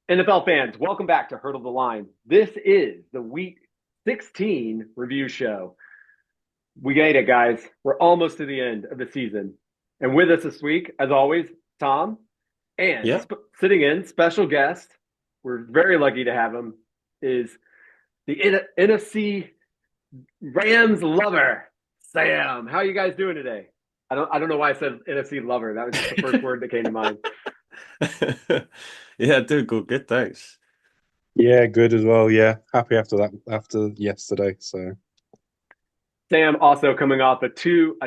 NFL fans, welcome back to Hurdle the Line. This is the Week 16 review show. We made it, guys. We're almost to the end of the season. And with us this week, as always, Tom, and Yeah. sitting in, special guest, we're very lucky to have him, is the NFC Rams lover, Sam. How are you guys doing today? I don't know why I said NFC lover. That was just the first word that came to mind. Yeah, doing good, thanks. Yeah, good as well. Yeah, happy after that, after yesterday. So Sam also coming off a two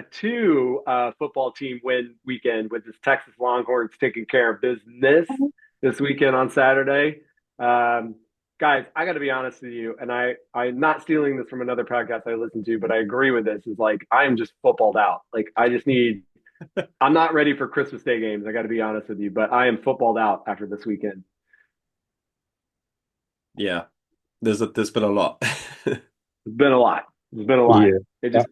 football team win weekend with his Texas Longhorns taking care of business this weekend on Saturday. Um, Guys, I got to be honest with you, and I'm not stealing this from another podcast I listen to, but I agree with this. Is like I am just footballed out. Like I just need. I'm not ready for Christmas Day games. I got to be honest with you, but I am footballed out after this weekend. Yeah, there's been a lot. It's been a lot. It's been a lot. yeah, It I, just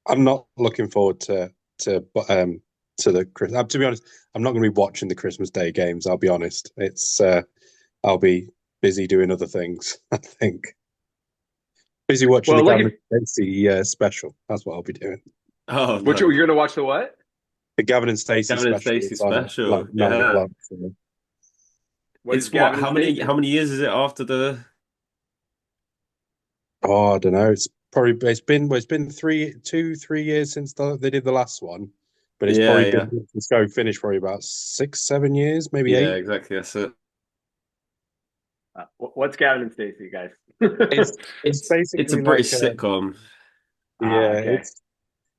I'm not looking forward to the Chris. To be honest, I'm not going to be watching the Christmas Day games. I'll be honest. I'll be busy doing other things. I think busy watching the well, Gavin looking. and Stacey special. That's what I'll be doing. Oh What no, you're gonna watch the what? The Gavin and Stacey Gavin and special. Stacey It's on at like special. 9 Yeah, o'clock. So. What is it's what? Gavin and How Stacey? many years is it after the? Oh, I don't know. It's been 3 years since they did the last one, but it's Yeah, probably yeah, been since go finished probably about 6, 7 years, maybe yeah, 8. exactly. That's it. What's Gavin and Stacey, guys? It's It's a basically like British sitcom. yeah, Okay.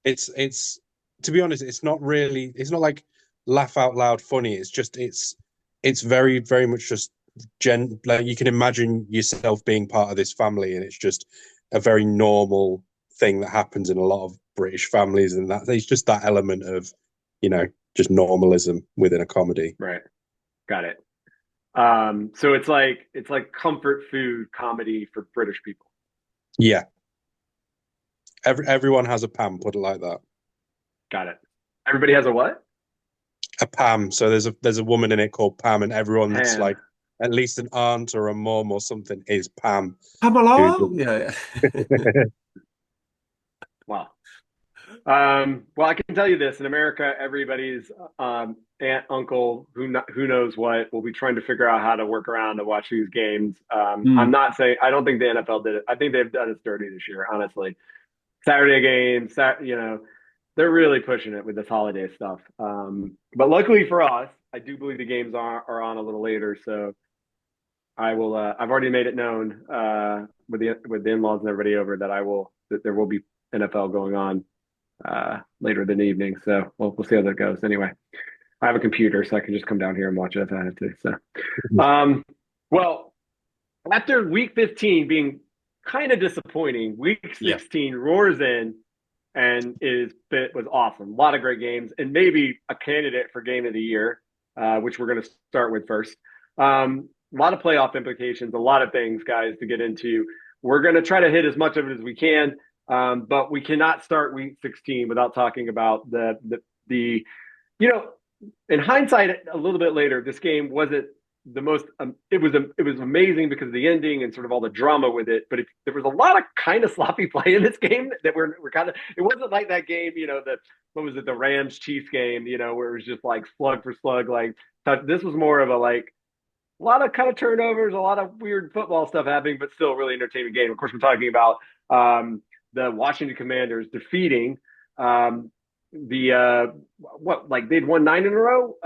it's to be honest, it's not like laugh out loud funny. It's very much just like you can imagine yourself being part of this family, and it's just a very normal thing that happens in a lot of British families, and that it's just that element of you know just normalism within a comedy. Right. Got it. So it's like comfort food comedy for British people. Yeah, everyone has a Pam, put it like that. Got it. Everybody has a what? A Pam. So there's a woman in it called Pam, and everyone that's Pam. like at least an aunt or a mom or something is Pam. Who Pamela? Yeah, yeah. Wow. Well, I can tell you this: in America, everybody's aunt, uncle, who knows what, will be trying to figure out how to work around to watch these games. I'm Hmm. not saying I don't think the NFL did it. I think they've done it dirty this year, honestly. Saturday games, they're really pushing it with this holiday stuff. But luckily for us, I do believe the games are on a little later, so I will. I've already made it known with the in-laws and everybody over that there will be NFL going on later in the evening. So we'll see how that goes. Anyway, I have a computer, so I can just come down here and watch it if I have to. So, well, after Week 15 being kind of disappointing, Week Yeah. 16 roars in and was awesome. A lot of great games, and maybe a candidate for Game of the Year, which we're going to start with first. A lot of playoff implications, a lot of things, guys, to get into. We're going to try to hit as much of it as we can, but we cannot start Week 16 without talking about the you know, in hindsight, a little bit later, this game wasn't the most. It was amazing because of the ending and sort of all the drama with it. But there was a lot of kind of sloppy play in this game that we're kind of. It wasn't like that game, that what was it, the Rams Chiefs game, where it was just like slug for slug. Like this was more of a lot of kind of turnovers, a lot of weird football stuff happening, but still a really entertaining game. Of course, we're talking about the Washington Commanders defeating um, the what like they'd won 9 in a row.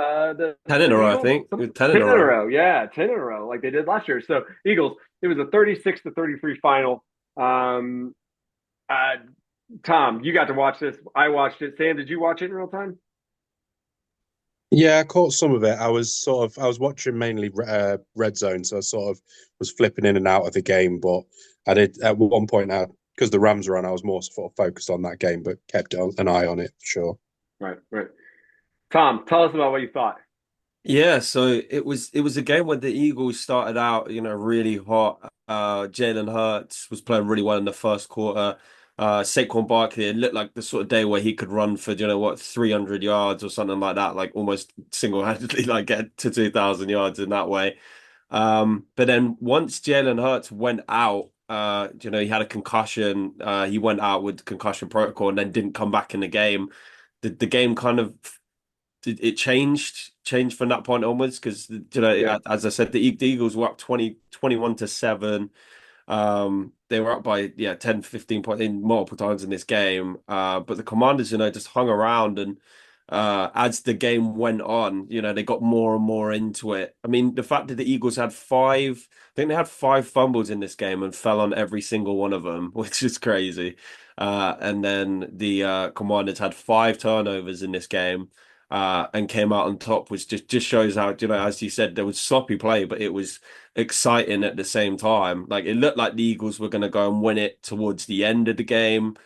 Ten in The a row, I Eagles, think. 10 in ten a in a row. row, yeah, 10 in a row, like they did last year. So Eagles, it was a 36-33 final. Um, uh, Tom, you got to watch this. I watched it. Sam, did you watch it in real time? Yeah, I caught some of it. I was watching mainly Red Zone, so I sort of was flipping in and out of the game. But I did at one point now because the Rams were on. I was more sort of focused on that game, but kept an eye on it for sure. Right, right. Tom, tell us about what you thought. Yeah, so it was a game where the Eagles started out, really hot. Jalen Hurts was playing really well in the first quarter. Saquon Barkley, it looked like the sort of day where he could run for, 300 yards or something like that, like almost single-handedly like get to 2,000 yards in that way. But then once Jalen Hurts went out, he had a concussion. He went out with concussion protocol and then didn't come back in the game. The game kind of it changed from that point onwards because Yeah. as I said, the Eagles were up 21-7. They were up by 10, 15 points in multiple times in this game. But the Commanders, just hung around and as the game went on, they got more and more into it. I mean, the fact that the Eagles had I think they had five fumbles in this game and fell on every single one of them, which is crazy. And then the Commanders had five turnovers in this game. And came out on top, which just shows how, as you said, there was sloppy play, but it was exciting at the same time. Like it looked like the Eagles were going to go and win it towards the end of the game.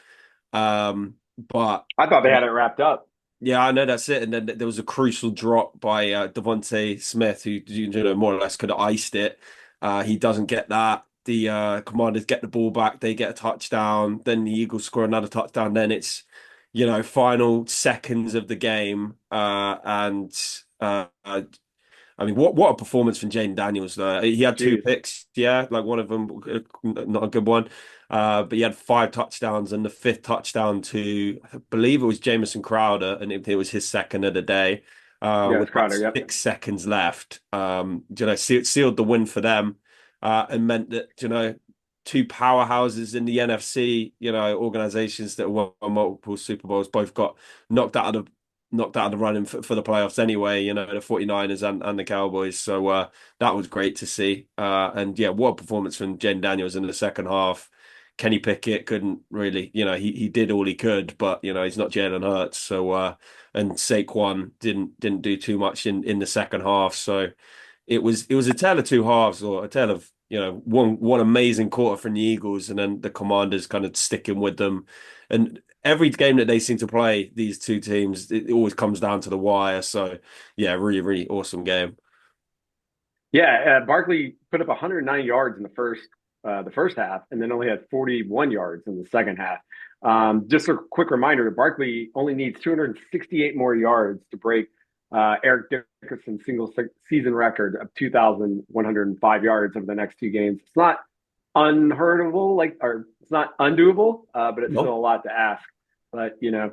But I thought they had it wrapped up. yeah, I know that's it. And then there was a crucial drop by Devontae Smith, who more or less could have iced it. He doesn't get that. The Commanders get the ball back. They get a touchdown. Then the Eagles score another touchdown. Then it's final seconds of the game, and I mean, what a performance from Jaden Daniels though. He had two Jeez. picks, yeah, like one of them not a good one. But he had five touchdowns and the fifth touchdown to, I believe it was Jamison Crowder, and it was his second of the day. Yeah, With it's about Crowder. Yep. 6 seconds left. Sealed the win for them, and meant that, two powerhouses in the NFC, organizations that won multiple Super Bowls both got knocked out of the running for the playoffs anyway, the 49ers and the Cowboys. So that was great to see. And yeah, what a performance from Jen Daniels in the second half. Kenny Pickett couldn't really, he did all he could, but he's not Jalen Hurts. So and Saquon didn't do too much in the second half. So it was a tale of two halves, or a tale of one amazing quarter from the Eagles, and then the Commanders kind of sticking with them. And every game that they seem to play, these two teams, it always comes down to the wire. So yeah, really, really awesome game. Yeah, Barkley put up 109 yards in the first half, and then only had 41 yards in the second half. Just a quick reminder: Barkley only needs 268 more yards to break Eric Dickerson's single season record of 2,105 yards over the next two games. It's not unheardable, or it's not undoable, but it's still No, a lot to ask. But yeah,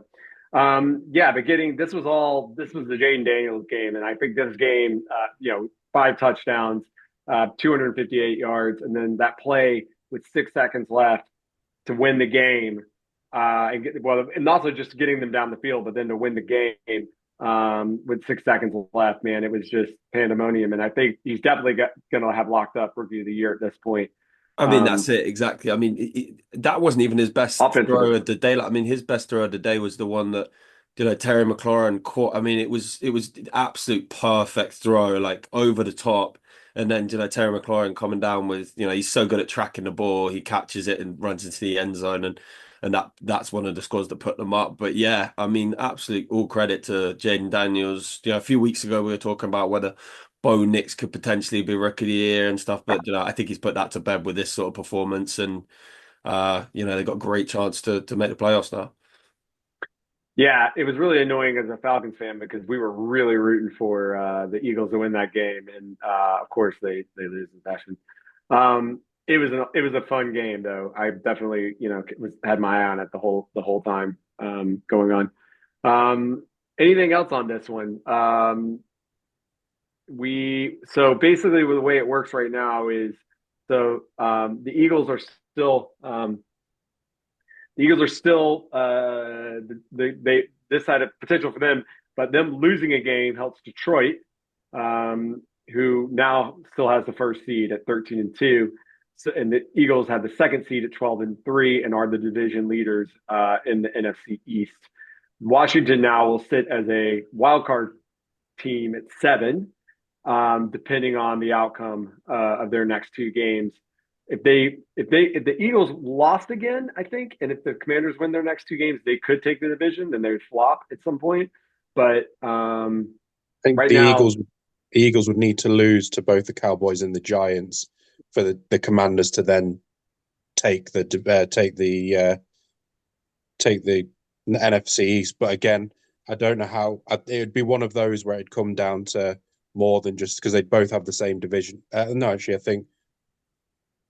but this was the Jaden Daniels game, and I think this game, five touchdowns, 258 yards, and then that play with 6 seconds left to win the game, and also just getting them down the field, but then to win the game with 6 seconds left, man, it was just pandemonium. And I think he's definitely going to have locked up rookie of the year at this point. I mean that's it exactly. I mean that wasn't even his best Offensively. throw of the day. Like, I mean his best throw of the day was the one that Terry McLaurin caught. I mean it was the absolute perfect throw, like over the top. And then Terry McLaurin coming down with he's so good at tracking the ball, he catches it and runs into the end zone, and that's one of the scores that put them up. But yeah, I mean absolute all credit to Jaden Daniels. A few weeks ago we were talking about whether Bo Nix could potentially be rookie of the year and stuff. But I think he's put that to bed with this sort of performance, and they've got a great chance to make the playoffs now. Yeah, it was really annoying as a Falcons fan because we were really rooting for the Eagles to win that game, and of course they lose in fashion. It was a fun game though. I definitely had my eye on it the whole time going on. Anything else on this one? We so basically the way it works right now is the Eagles are still they this had a potential for them, but them losing a game helps Detroit, who now still has the first seed at 13-2. So, and the Eagles have the second seed at 12-3 and are the division leaders in the NFC East. Washington now will sit as a wild card team at 7, depending on the outcome of their next two games. If the Eagles lost again, I think, and if the Commanders win their next two games, they could take the division. Then they would flop at some point. But I think right now, the Eagles would need to lose to both the Cowboys and the Giants for the Commanders to then take the NFC East. But again, I don't know how it would be one of those where it'd come down to more than just because they both have the same division. No, actually, I think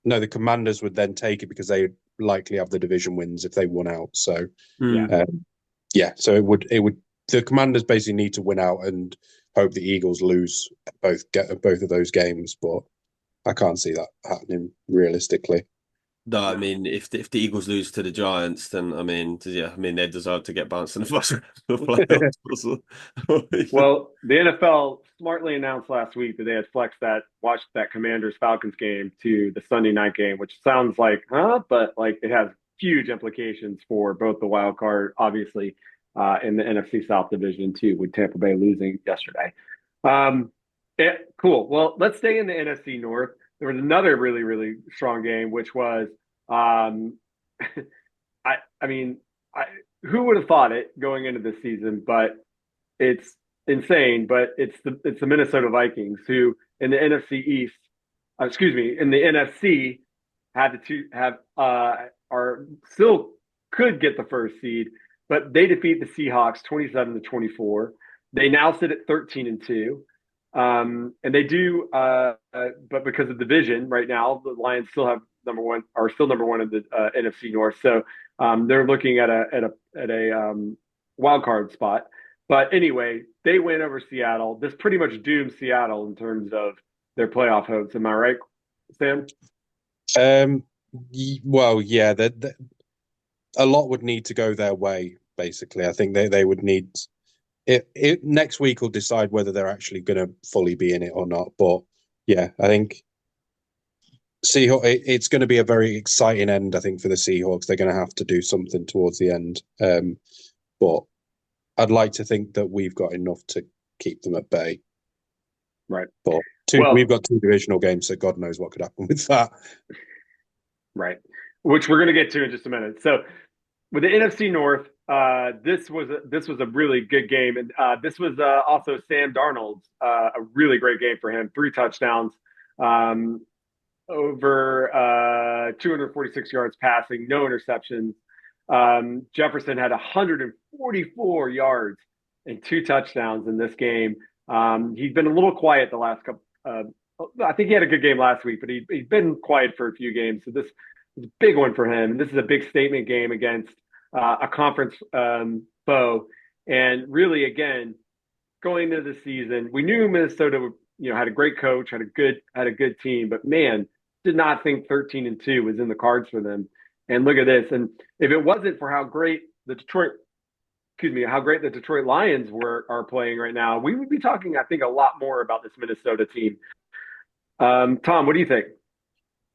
no, the Commanders would then take it because they likely have the division wins if they won out. So Yeah. yeah, so it would the Commanders basically need to win out and hope the Eagles lose both of those games, but I can't see that happening realistically. No, I mean, if the Eagles lose to the Giants, then I mean they deserve to get bounced in the first round of the playoffs. Well, the NFL smartly announced last week that they had flexed that watched that Commanders Falcons game to the Sunday night game, which sounds like, huh? But like it has huge implications for both the wild card, obviously, in the NFC South division too, with Tampa Bay losing yesterday. Cool. Well, let's stay in the NFC North. There was another really, really strong game, which was, um, I mean, I, who would have thought it going into the season? But it's insane. But it's the Minnesota Vikings who in the NFC East, excuse me, in the NFC had to have are still could get the first seed, but they defeat the Seahawks 27-24. They now sit at 13-2. And they do, but because of division right now, the Lions still have number one, are still number one in the NFC North. So they're looking at a wild card spot. But anyway, they win over Seattle. This pretty much dooms Seattle in terms of their playoff hopes. Am I right, Sam? Um, well, yeah, a lot would need to go their way. Basically, I think they would need it. Next week will decide whether they're actually going to fully be in it or not. But yeah, I think it's going to be a very exciting end. I think for the Seahawks, they're going to have to do something towards the end. But I'd like to think that we've got enough to keep them at bay. Right. But Well, we've got two divisional games, so God knows what could happen with that. right. Which we're going to get to in just a minute. So with the NFC North, this was a really good game, and this was also Sam Darnold's a really great game for him. 3 touchdowns, um, over 246 yards passing, no interceptions. Jefferson had 144 yards and 2 touchdowns in this game. He's been a little quiet the last couple. I think he had a good game last week, but he's been quiet for a few games. So this is a big one for him. And this is a big statement game against a conference foe. And really, again, going into the season, we knew Minnesota, had a great coach, had a good team, but man, did not think 13-2 was in the cards for them. And look at this. And if it wasn't for how great the Detroit Lions are playing right now, we would be talking, I think, a lot more about this Minnesota team. Tom, what do you think?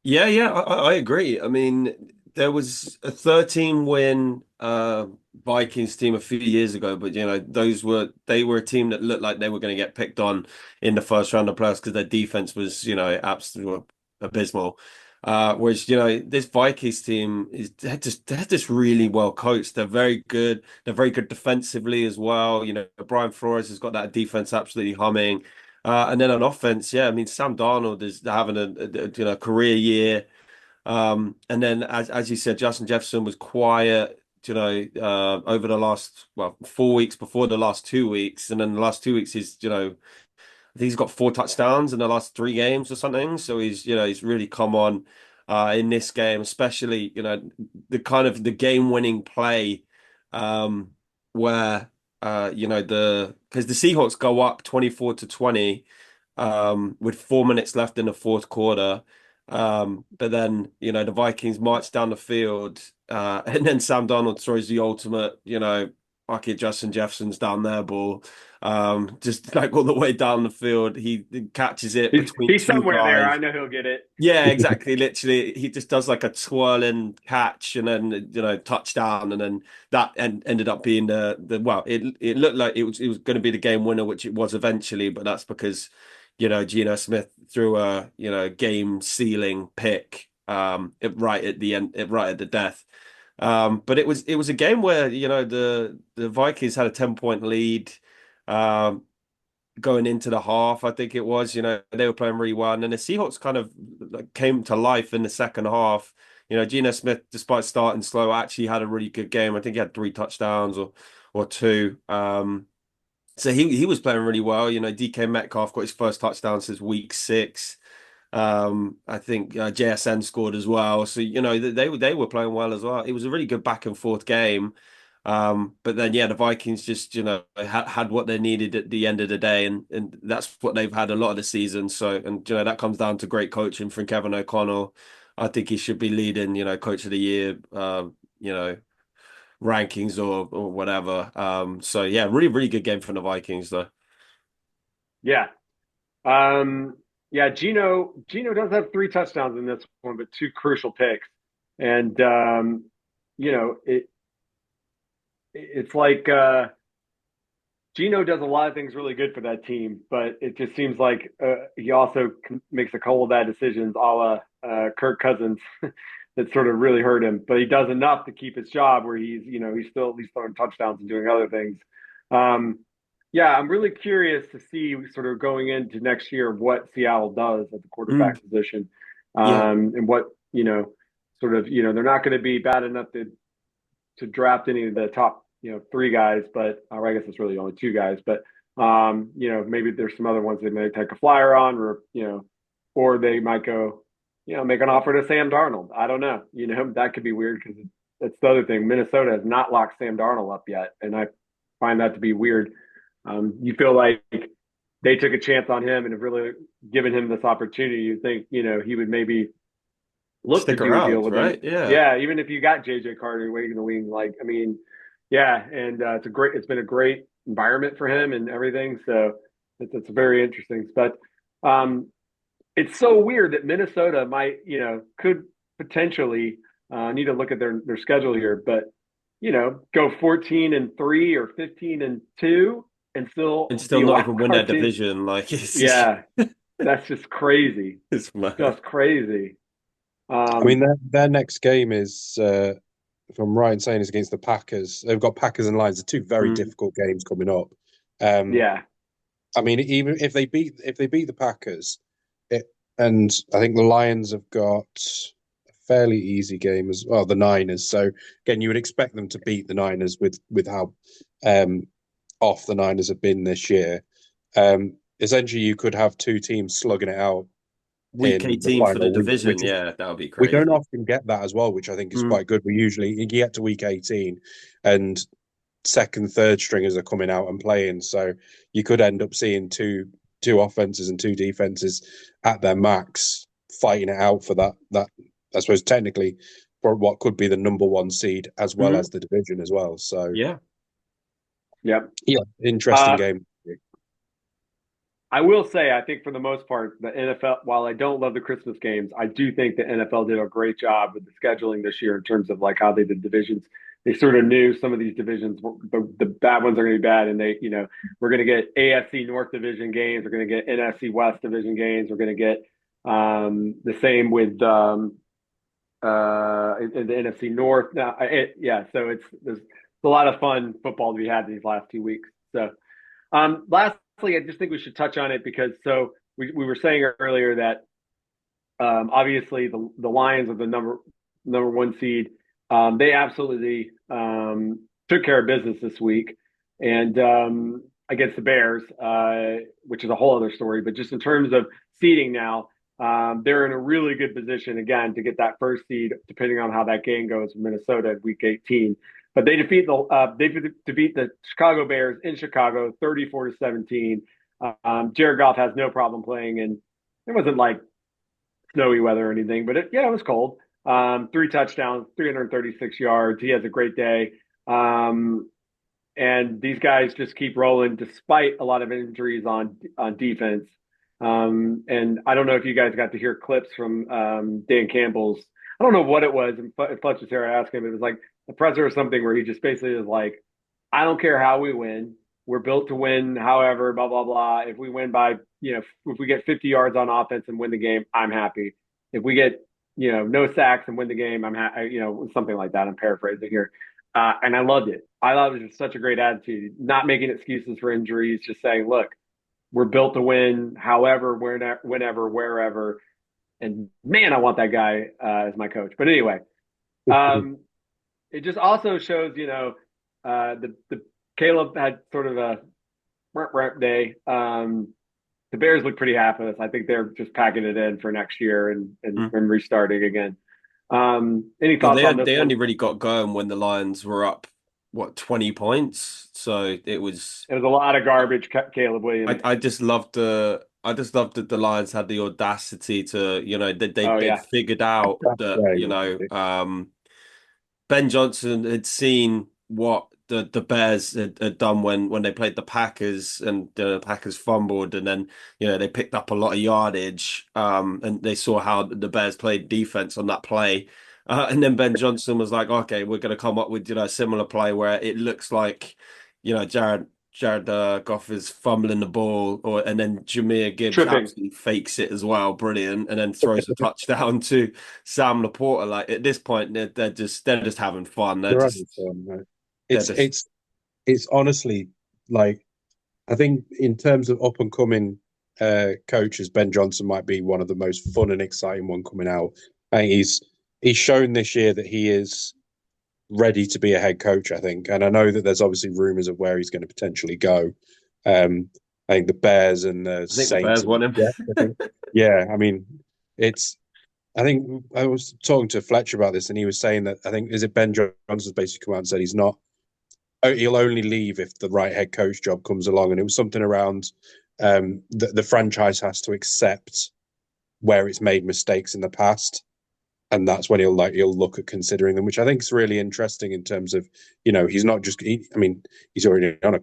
Yeah, I agree. I mean, there was a 13 win Vikings team a few years ago, but they were a team that looked like they were going to get picked on in the first round of playoffs because their defense was, absolutely abysmal. Whereas, this Vikings team they're just really well coached. They're very good. They're very good defensively as well. Brian Flores has got that defense absolutely humming. And then on offense, yeah, I mean, Sam Darnold is having a career year. And then as you said, Justin Jefferson was quiet, over the last 4 weeks before the last 2 weeks, and then the last 2 weeks I think he's got 4 touchdowns in the last 3 games or something. So he's really come on in this game, especially the kind of the game-winning play where because the Seahawks go up 24-20 with 4 minutes left in the fourth quarter. But then, the Vikings march down the field, and then Sam Darnold throws the ultimate, bucket Justin Jefferson's down there ball. Just like all the way down the field. He catches it between He's two somewhere there. guys. I know he'll get it. Yeah, exactly. Literally, he just does like a twirling catch and then touchdown, and then that ended up being it looked like it was going to be the game winner, which it was eventually, but that's because Geno Smith threw a game sealing pick right at the end, right at the death. But it was a game where the Vikings had a 10-point lead. Um, Going into the half, I think it was, they were playing really well. And then the Seahawks kind of like came to life in the second half. Geno Smith, despite starting slow, actually had a really good game. I think he had 3 touchdowns or two. So he was playing really well. DK Metcalf got his first touchdown since week 6. I think JSN scored as well. So they were playing well as well. It was a really good back and forth game. But then the Vikings just had what they needed at the end of the day, and that's what they've had a lot of the season. So and that comes down to great coaching from Kevin O'Connell. I think he should be leading Coach of the Year rankings or whatever. So yeah, really really good game from the Vikings though. Yeah. Um, yeah, Gino does have 3 touchdowns in this one, but 2 crucial picks. And you know, it's like Gino does a lot of things really good for that team, but it just seems like he also makes a couple of bad decisions, a la Kirk Cousins, that sort of really hurt him. But he does enough to keep his job, where he's still at least throwing touchdowns and doing other things. Um, yeah, I'm really curious to see sort of going into next year what Seattle does at the Mm, quarterback position, yeah, and what sort of they're not going to be bad enough to draft any of the top 3 guys, but or I guess it's really only 2 guys, but maybe there's some other ones they may take a flyer on, or they might go make an offer to Sam Darnold. I don't know. That could be weird because that's the other thing. Minnesota has not locked Sam Darnold up yet, and I find that to be weird. You feel like they took a chance on him and have really given him this opportunity. You think he would maybe look to stick do a deal around, with him. right? Yeah. Yeah, even if you got JJ Carter waiting in the wing, like I mean, yeah, and it's been a great environment for him and everything. So it's very interesting. But um, it's so weird that Minnesota might, could potentially need to look at their schedule here, but go 14-3 or 15-2 and still And still be a not wild even win their card team. division. Like Yeah, that's just crazy. it's mad. Just crazy. I mean, Um, their next game is, if I'm right in saying, is against the Packers. They've got Packers and Lions, the 2 very Mm. difficult games coming up. Um, yeah, I mean, even if they beat the Packers, it and I think the Lions have got a fairly easy game as well, the Niners. So again, you would expect them to beat the Niners with how um, off the Niners have been this year. Essentially, you could have 2 teams slugging it out Week in the 18 for the final week, division. which is Yeah, that would be we don't crazy. often get that as well, which I think is Mm. quite good. We usually you get to week 18 and second, third stringers are coming out and playing. So you could end up seeing two offenses and 2 defenses at their max fighting it out for that I suppose technically for what could be the number 1 seed as well Mm. as the division as well. So Yeah. yep. yeah, interesting Uh, game. I will say, I think for the most part, the NFL, while I don't love the Christmas games, I do think the NFL did a great job with the scheduling this year in terms of like how they did divisions. They sort of knew some of these divisions, the bad ones are going to be bad, and we're going to get AFC North Division games, we're going to get NFC West Division games, we're going to get the same with in the NFC North. Now, yeah, so there's a lot of fun football to be had these last 2 weeks. So. Lastly, I just think we should touch on it because we were saying earlier that obviously the Lions are the number 1 seed. They absolutely took care of business this week and against the Bears, which is a whole other story. But just in terms of seeding now, they're in a really good position again to get that first seed, depending on how that game goes with Minnesota at Week 18. But they defeat the Chicago Bears in Chicago, 34-17. Jared Goff has no problem playing, and it wasn't like snowy weather or anything, but it was cold. 3 touchdowns, 336 yards. He has a great day. And these guys just keep rolling despite a lot of injuries on defense. And I don't know if you guys got to hear clips from Dan Campbell's. I don't know what it was. And Fletch was here asking him. It was like the presser or something where he just basically is like, I don't care how we win. We're built to win. However, blah blah blah. If we win by, if we get 50 yards on offense and win the game, I'm happy. If we get, no sacks and win the game, I'm happy. Something like that. I'm paraphrasing here. And I loved it. I thought it was just such a great attitude. Not making excuses for injuries. Just saying, look, we're built to win. However, whenever, wherever. And man, I want that guy as my coach. But anyway, um, it just also shows, the Caleb had sort of day. The Bears look pretty happy with us. I think they're just packing it in for next year and restarting again. Any Well, thoughts on this they only one? really got going when the Lions were up, what, 20 points? So it was It was a lot of garbage, Caleb Williams. I just loved that the Lions had the audacity to, Oh they'd yeah, figured out That's that, great. Ben Johnson had seen what the Bears had done when they played the Packers and the Packers fumbled and then they picked up a lot of yardage and they saw how the Bears played defense on that play and then Ben Johnson was like, okay, we're going to come up with a similar play where it looks like Jared Goff is fumbling the ball, and then Jameer Gibbs tripping. absolutely fakes it as well, brilliant, and then throws a touchdown to Sam Laporta. Like at this point, they're just having fun. They're having fun, right? They're It's just it's it's honestly like I think in terms of up and coming coaches, Ben Johnson might be one of the most fun and exciting one coming out. I think he's shown this year that he is ready to be a head coach. I think, and I know that there's obviously rumors of where he's going to potentially go. Um, I think the Bears and the I think the Saints. Bears want him. Yeah, I think. Yeah, I mean, it's. I think I was talking to Fletch about this, and he was saying that I think is it Ben Johnson's basically come out and said he's not. He'll only leave if the right head coach job comes along, and it was something around the franchise has to accept where it's made mistakes in the past, and that's when he'll look at considering them, which I think is really interesting in terms of he's not just I mean he's already on a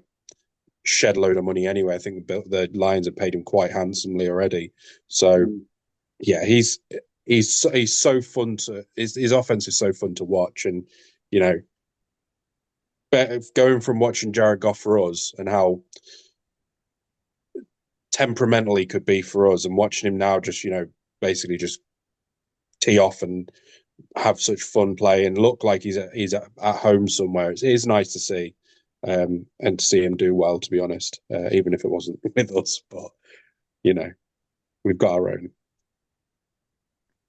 shed load of money anyway. I think the Lions have paid him quite handsomely already, so Mm. yeah, he's so fun to his offense is so fun to watch, and you know going from watching Jared Goff for us and how temperamental he could be for us, and watching him now just basically just tee off and have such fun play and look like he's at home somewhere. It is nice to see, and to see him do well. To be honest, even if it wasn't with us, but you know we've got our own.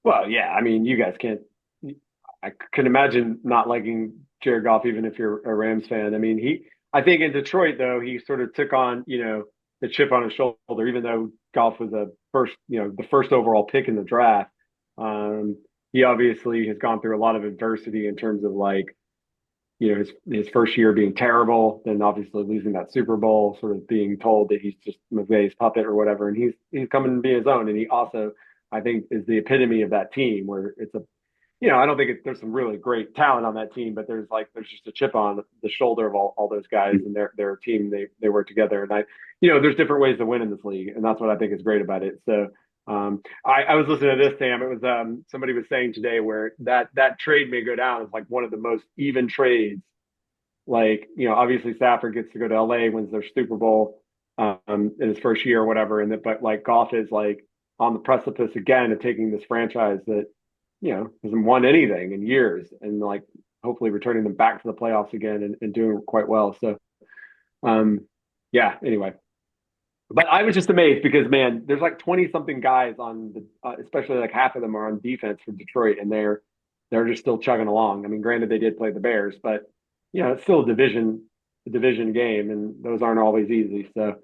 Well, yeah. I mean, you guys can't. I can imagine not liking Jared Goff, even if you're a Rams fan. I mean, I think in Detroit though, he sort of took on, the chip on his shoulder, even though Goff was the first overall pick in the draft. Um, he obviously has gone through a lot of adversity in terms of like, his first year being terrible, then obviously losing that Super Bowl, sort of being told that he's just McVay's puppet or whatever, and he's coming to be his own, and he also, I think, is the epitome of that team where it's I don't think there's some really great talent on that team, but there's just a chip on the shoulder of all those guys and their team. They work together, and there's different ways to win in this league, and that's what I think is great about it. So I was listening to this, Sam. It was somebody was saying today where that trade may go down as like one of the most even trades. Like obviously Stafford gets to go to LA, wins their Super Bowl in his first year or whatever, but like Goff is like on the precipice again of taking this franchise that hasn't won anything in years, and like hopefully returning them back to the playoffs again and doing quite well. So, yeah. Anyway, but I was just amazed because man, there's like 20 something guys on especially like half of them are on defense for Detroit, and they're just still chugging along. I mean, granted they did play the Bears, but it's still a division game, and those aren't always easy. So,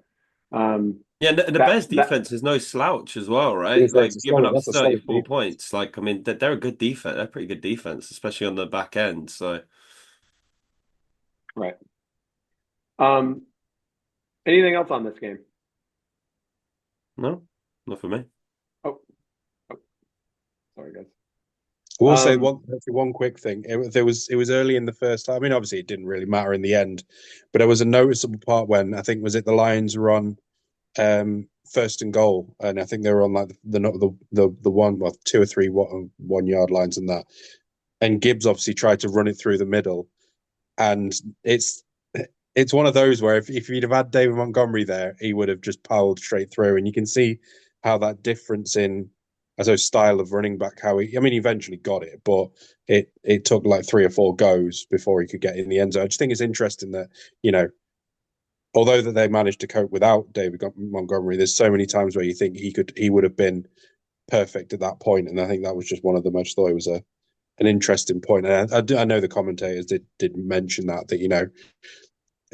Yeah, the Bears that defense is no slouch as well, right? It's, Like a giving solid. up That's a solid 34 defense. points. Like, I mean, they're a good defense. They're a pretty good defense, especially on the back end. So, right. Um, Anything else on this game? no, not for me. Oh, oh sorry guys. I will say Um, one quick thing. It was early in the first half. I mean, obviously it didn't really matter in the end, but there was a noticeable part when I think was it the Lions were on first and goal, and I think they were on like the one, well, two or three 1 yard lines and that. And Gibbs obviously tried to run it through the middle, and it's one of those where if you'd have had David Montgomery there, he would have just powered straight through, and you can see how that difference in as a style of running back, I mean, he eventually got it, but it took like 3 or 4 goes before he could get in the end zone. I just think it's interesting that you know although that they managed to cope without David Montgomery, there's so many times where you think he would have been perfect at that point, and I think that was just one of them. I just thought it was an interesting point, and I know the commentators did mention that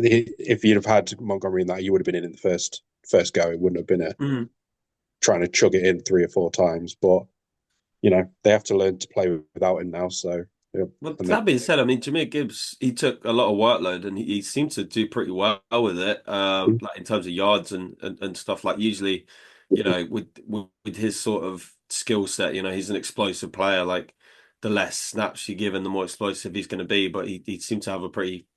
if you'd have had Montgomery in that, you would have been in the first go. It wouldn't have been a Mm. trying to chug it in 3 or 4 times. But they have to learn to play without him now. So Well, and that being said, I mean, Jameer Gibbs, he took a lot of workload and he seemed to do pretty well with it, like in terms of yards and stuff. Like usually, with his sort of skill set, he's an explosive player. Like the less snaps you give him, the more explosive he's going to be. But he seemed to have a pretty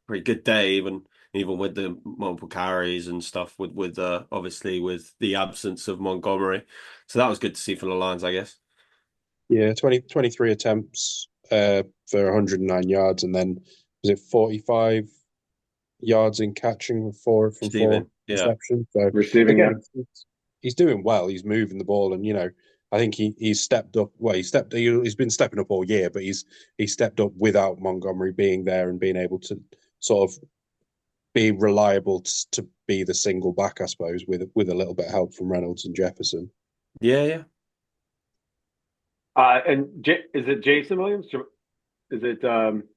good day, even with the multiple carries and stuff. With obviously with the absence of Montgomery, so that was good to see for the Lions, I guess. yeah, 23 attempts for 109 yards, and then was it 45 yards in catching with four Stephen, yeah. receptions. So Receiving, yeah. again, he's doing well. He's moving the ball, and I think he's stepped up. Well, he's been stepping up all year, but he's stepped up without Montgomery being there and being able to sort of be reliable to be the single back, I suppose, with a little bit of help from Reynolds and Jefferson. Yeah, yeah. Is it Jason Williams? Is it Jameson.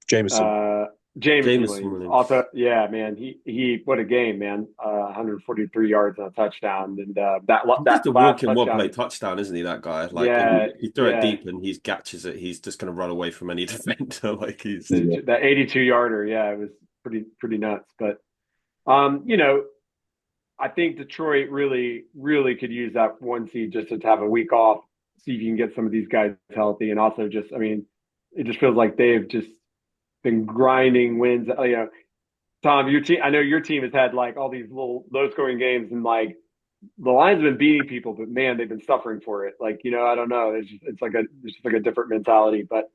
Jameson Jameson Williams? Williams. Also, yeah, man, he what a game, man! 143 yards and a touchdown, and He's just that a last walking one play touchdown. touchdown, isn't he? That guy. Like, and Yeah, you throw it yeah, deep and he catches it. He's just going to run away from any defender. Like he's. Yeah. that 82 yarder. Yeah, it was pretty nuts. But I think Detroit really could use that one seed just to have a week off, see if you can get some of these guys healthy, and also just, I mean, it just feels like they've just been grinding wins. Tom, your team, I know your team has had like all these little low scoring games, and like the Lions have been beating people, but man, they've been suffering for it. Like, I don't know. It's just like a different mentality. But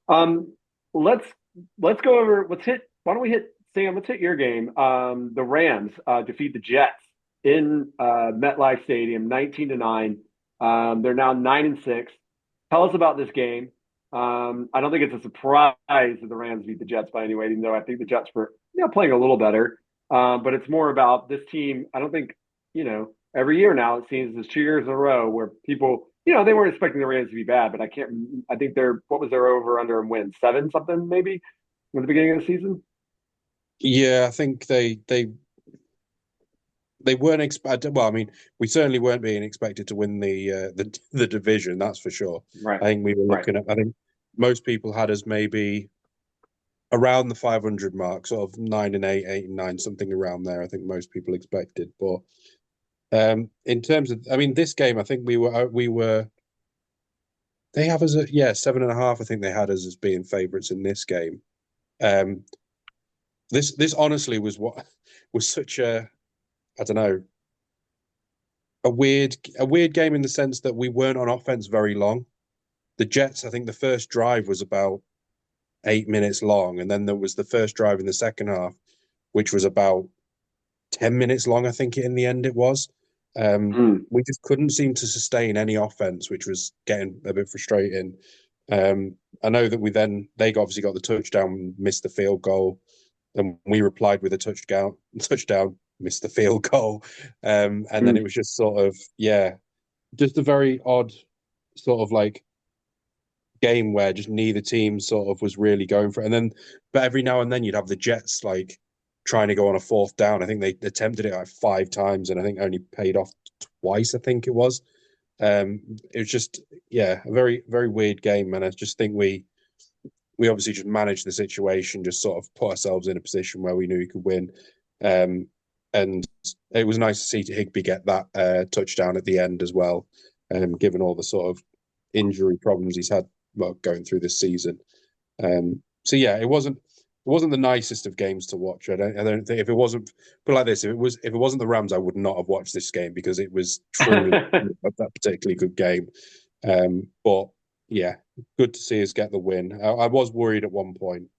um, let's go over. Let's hit. Why don't we hit Sam? Let's hit your game. The Rams defeat the Jets in MetLife Stadium, 19-9. They're now 9-6. Tell us about this game. I don't think it's a surprise that the Rams beat the Jets by any way, even though I think the Jets were playing a little better. But it's more about this team. I don't think every year now it seems there's 2 years in a row where people they weren't expecting the Rams to be bad, but I think what was their over under and win 7 something maybe at the beginning of the season. Yeah, I think they weren't expected. Well, I mean, we certainly weren't being expected to win the division. That's for sure. Right. I think we were Right. looking at. I think most people had us maybe around the 500 mark, sort of 9-8, 8-9, something around there. I think most people expected. But in terms of, I mean, this game, I think we were. They have us at 7.5. I think they had us as being favourites in this game. Um, this honestly was such a, I don't know, a weird game in the sense that we weren't on offense very long. The Jets, I think the first drive was about 8 minutes long, and then there was the first drive in the second half, which was about 10 minutes long. I think in the end it was. We just couldn't seem to sustain any offense, which was getting a bit frustrating. I know that they obviously got the touchdown, missed the field goal, and we replied with a touchdown, missed the field goal, and then it was just sort of just a very odd sort of like game where just neither team sort of was really going for it. And then, but every now and then you'd have the Jets like trying to go on a fourth down. I think they attempted it like 5 times, and I think only paid off twice. I think it was. It was just a very very weird game, and I just think we obviously just managed the situation, just sort of put ourselves in a position where we knew we could win. And it was nice to see Higbee get that touchdown at the end as well, given all the sort of injury problems he's had going through this season. So yeah, it wasn't the nicest of games to watch. I don't think if it wasn't put like this, if it wasn't the Rams, I would not have watched this game because it was truly that particularly good game. But yeah, good to see us get the win. I was worried at one point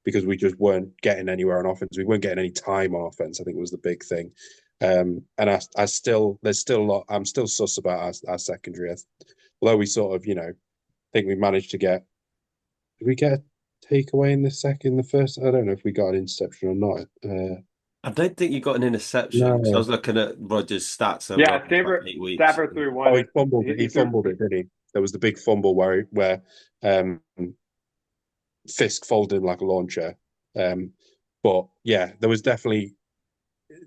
because we just weren't getting anywhere on offense. We weren't getting any time on offense. I think was the big thing. And there's still a lot. I'm still sus about our secondary. Although we sort of, think we managed to get. Did we get a takeaway in the first? I don't know if we got an interception or not. I don't think you got an interception because I No. was looking at Rogers' stats over the Yeah, last like 8 weeks. Stafford threw Oh, one. he fumbled it. He He threw. fumbled it, didn't he? There was the big fumble where um, Fisk folded him like a launcher. But yeah, there was definitely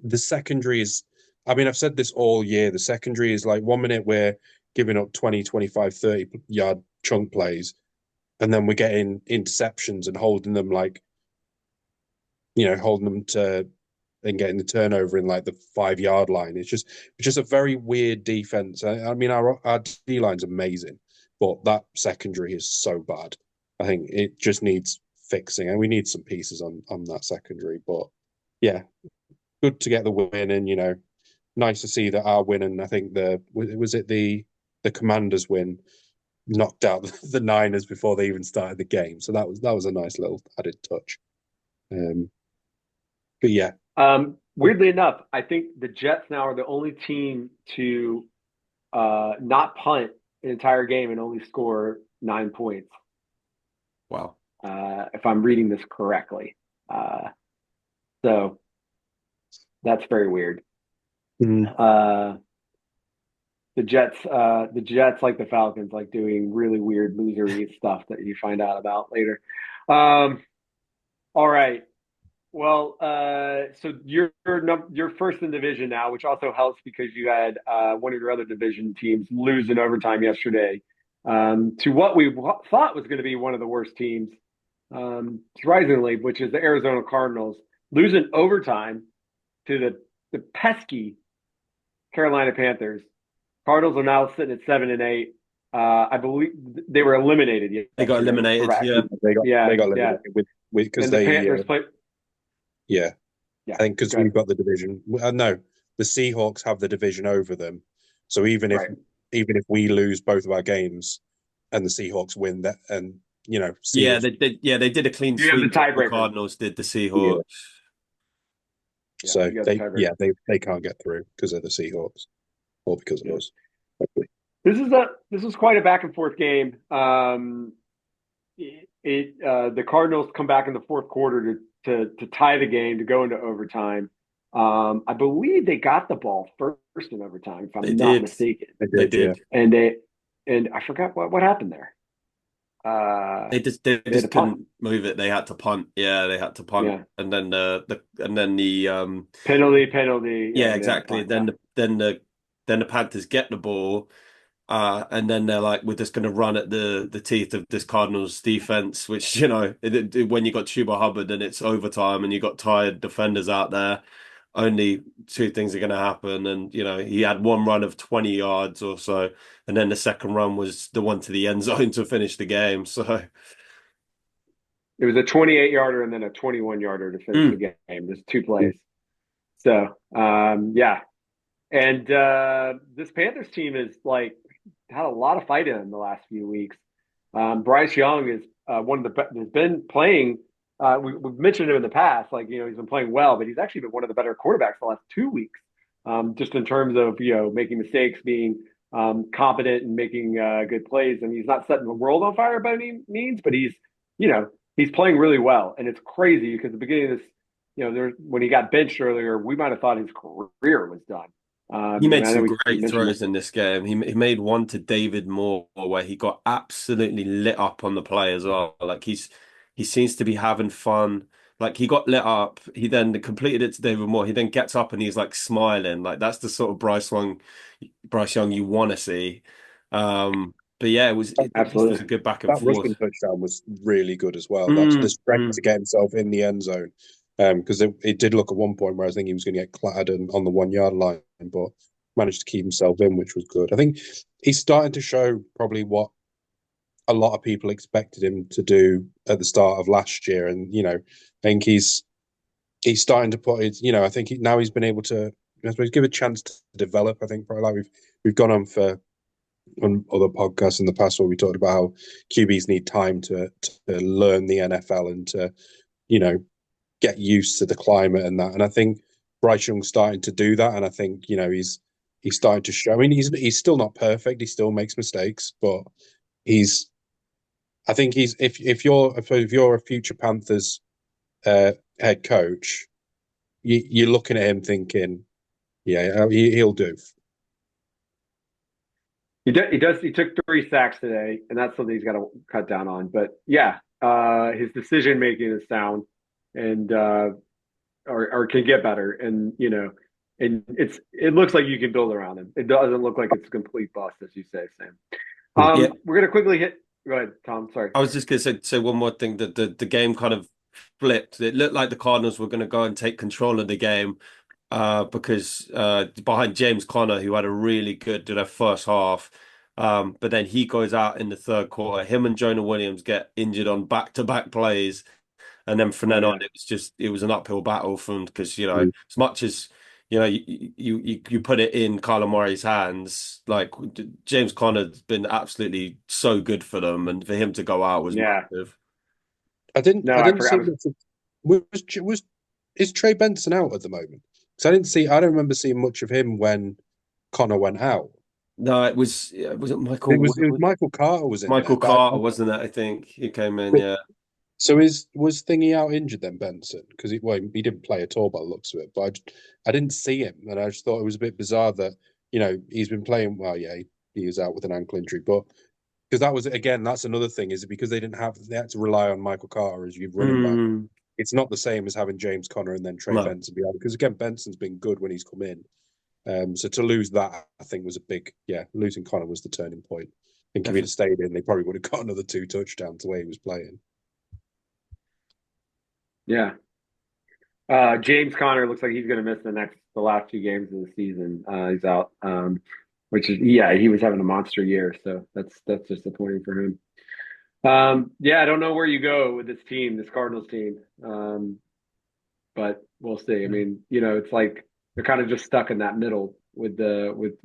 the secondary is. I mean, I've said this all year. The secondary is like 1 minute we're giving up 20, 25, 30 yard chunk plays, and then we're getting interceptions and holding them like, holding them to and getting the turnover in like the 5 yard line. It's just a very weird defense. I mean, our D line's amazing, but that secondary is so bad. I think it just needs fixing, and we need some pieces on that secondary. But yeah, good to get the win, and nice to see that our win, and I think the Commanders win knocked out the Niners before they even started the game. So that was a nice little added touch. But yeah, Weirdly enough, I think the Jets now are the only team to not punt an entire game and only score 9 points. Wow. If I'm reading this correctly. So that's very weird. The Jets, like the Falcons, like doing really weird losery stuff that you find out about later. All right. Well, so you're first in division now, which also helps because you had one of your other division teams lose in overtime yesterday to what we thought was going to be one of the worst teams, surprisingly, which is the Arizona Cardinals losing overtime to the pesky Carolina Panthers. Cardinals are now sitting at 7-8. I believe they were eliminated yesterday. They got eliminated. Correct. Yeah, they got eliminated with because and the they Panthers played. Yeah, Yeah, I think because we've got the division. No, the Seahawks have the division over them. So even if Right. we lose both of our games and the Seahawks win that, and see yeah, if they did a clean You have the sweep. The tiebreaker. Cardinals did the yeah. Seahawks. So you got the tiebreaker. they can't get through because of the Seahawks or because of us. Hopefully. This is quite a back and forth game. The Cardinals come back in the fourth quarter to tie the game to go into overtime. I believe they got the ball first in overtime, if I'm not mistaken. They did. Yeah. And I forgot what happened there. They just couldn't move it. They had to punt. Yeah, they had to punt. Yeah. And then the penalty. Yeah, exactly. Then the Panthers get the ball. And then they're like, we're just going to run at the teeth of this Cardinals defense, which, when you got Chuba Hubbard and it's overtime and you got tired defenders out there, only two things are going to happen. And, he had one run of 20 yards or so. And then the second run was the one to the end zone to finish the game. So it was a 28-yarder and then a 21-yarder to finish the game. There's two plays. So, yeah. And this Panthers team is had a lot of fight in them the last few weeks. Bryce Young is one of the has been playing. We've mentioned him in the past, he's been playing well, but he's actually been one of the better quarterbacks the last 2 weeks, just in terms of making mistakes, being competent, and making good plays. And he's not setting the world on fire by any means, but he's playing really well. And it's crazy because at the beginning of this, when he got benched earlier, we might have thought his career was done. He made some great throws in this game. He made one to David Moore where he got absolutely lit up on the play as well. He seems to be having fun. He got lit up. He then completed it to David Moore. He then gets up and he's smiling. That's the sort of Bryce Young you want to see. But yeah, it was a good back and forth. That rushing touchdown was really good as well. That's the strength to get himself in the end zone. Because it did look at one point where I think he was going to get clattered on the 1 yard line, but managed to keep himself in, which was good. I think he's starting to show probably what a lot of people expected him to do at the start of last year, and I think he's starting to put it. I think now he's been able to, I suppose, give a chance to develop. I think probably we've gone on other podcasts in the past where we talked about how QBs need time to learn the NFL and to get used to the climate and that. And I think Bryce Young's starting to do that. And I think, he's starting to show. I mean, he's still not perfect. He still makes mistakes, but I think if you're a future Panthers head coach, you're looking at him thinking, yeah, he'll do. He does. He took 3 sacks today, and that's something he's got to cut down on. But yeah, his decision making is sound. And or can get better, and and it looks like you can build around him. It doesn't look like it's a complete bust, as you say, Sam. Yeah, We're gonna quickly hit. Go ahead, Tom. Sorry. I was just gonna say one more thing that the game kind of flipped. It looked like the Cardinals were gonna go and take control of the game because behind James Conner, who had a really good first half. But then he goes out in the third quarter. Him and Jonah Williams get injured on back-to-back plays. And then from Oh then on, yeah, it was an uphill battle from because Mm. as much as you put it in Kyler Murray's hands, like James Conner's been absolutely so good for them, and for him to go out was yeah. massive. No, I I didn't forgot. I see was much of, was is Trey Benson out at the moment? Because I don't remember seeing much of him when Connor went out. No, was it It was Michael Carter was in Michael there, but Carter, wasn't it? I think he came in. but Yeah, so is was Thingy out injured then, Benson? Because he didn't play at all by the looks of it. But I didn't see him, and I just thought it was a bit bizarre that he's been playing well. Yeah, he was out with an ankle injury, but because that was again that's another thing is because they had to rely on Michael Carter as your running back. mm, It's not the same as having James Conner and then Trey no, Benson behind because again Benson's been good when he's come in. So to lose that, I think was a big losing Conner was the turning point. I think if he'd have definitely. stayed in, they probably would have got another two touchdowns the way he was playing. yeah. James Conner looks like he's going to miss the last two games of the season. He's out, which is yeah, he was having a monster year, so that's disappointing for him. Yeah, I don't know where you go with this team, this Cardinals team, but we'll see. I mean, it's like they're kind of just stuck in that middle with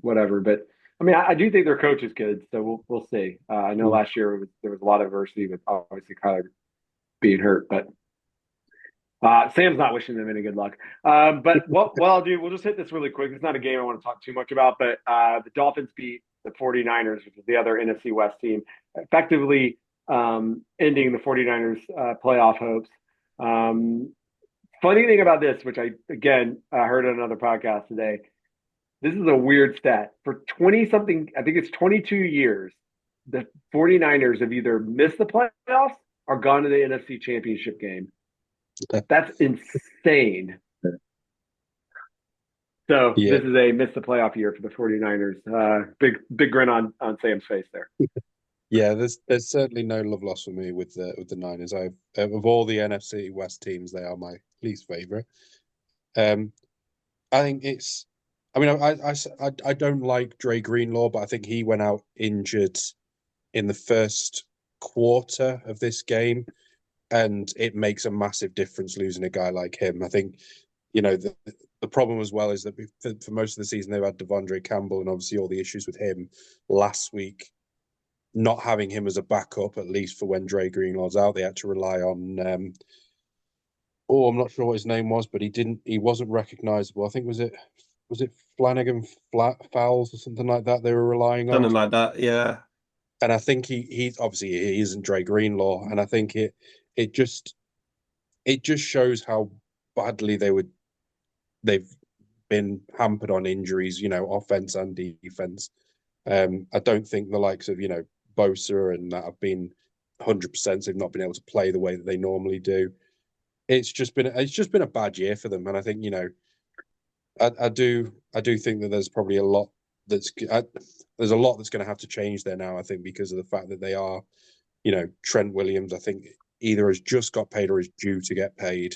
whatever. But I mean, I do think their coach is good, so we'll see. I know Mm. last year there was a lot of adversity with obviously Kyler being hurt, but Sam's not wishing them any good luck. But what I'll do, we'll just hit this really quick. It's not a game I want to talk too much about, but the Dolphins beat the 49ers, which is the other NFC West team, effectively ending the 49ers playoff hopes. Um, Funny thing about this, which I, again, heard on another podcast today, this is a weird stat. For 20 something, I think it's 22 years, the 49ers have either missed the playoffs or gone to the NFC Championship game. That's insane. So Yeah, this is a miss the playoff year for the 49ers. Big grin on Sam's face there. yeah. There's certainly no love lost for me with the Niners. I of all the NFC West teams, they are my least favorite. Um, I think it's. I mean, I don't like Dre Greenlaw, but I think he went out injured in the first quarter of this game, and it makes a massive difference losing a guy like him. I think the problem as well is that for most of the season they've had Devondre Campbell and obviously all the issues with him last week. Not having him as a backup, at least for when Dre Greenlaw's out, they had to rely on. I'm not sure what his name was, but he wasn't recognisable. I think was it Flanagan Fowles or something like that they were relying on, Something like that. Yeah. and I think he's obviously he isn't Dre Greenlaw, and I think it just it just shows how badly they've been hampered on injuries, offense and defense. I don't think the likes of Bosa and that have been 100%. They've not been able to play the way that they normally do. It's just been a bad year for them, and I think I do think that there's probably a lot there's a lot that's going to have to change there now. I think because of the fact that they are, Trent Williams. I think either has just got paid or is due to get paid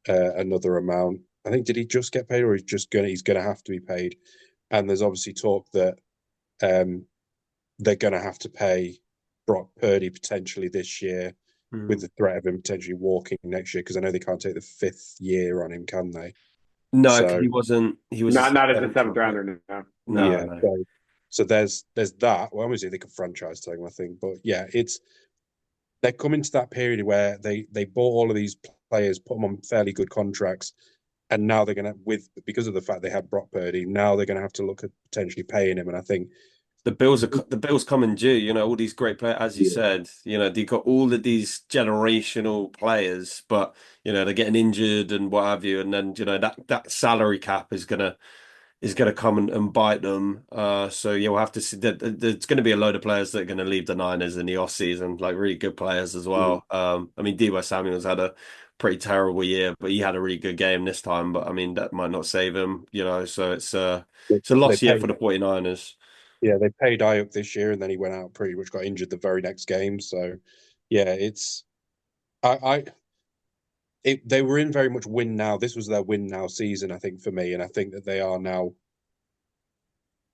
another amount. I think did he just get paid or he's gonna have to be paid? And there's obviously talk that um, they're going to have to pay Brock Purdy potentially this year with Mm. the threat of him potentially walking next year because I know they can't take the fifth year on him, can they? No, because So he wasn't. He was a Not as a seventh seventh round pick. rounder. No. No, yeah, no. so there's that. Well, obviously they could franchise tag him, I think, but yeah, they're coming to that period where they bought all of these players, put them on fairly good contracts, and now they're going to because of the fact they had Brock Purdy, now they're going to have to look at potentially paying him, and I think The Bills coming due. All these great players, as you yeah, said. They got all of these generational players, but they're getting injured and what have you, and then that salary cap is gonna come and bite them. So yeah, we'll have to see. There's going to be a load of players that are going to leave the Niners in the off season, like really good players as well. I mean, Deebo Samuel's had a pretty terrible year, but he had a really good game this time. But I mean, that might not save him, you know. So it's a They lost year for paid, the 49ers. yeah, they paid Ayuk this year, and then he went out pretty much got injured the very next game. So, yeah, I they were in very much win now. This was their win now season, I think, for me, and I think that they are now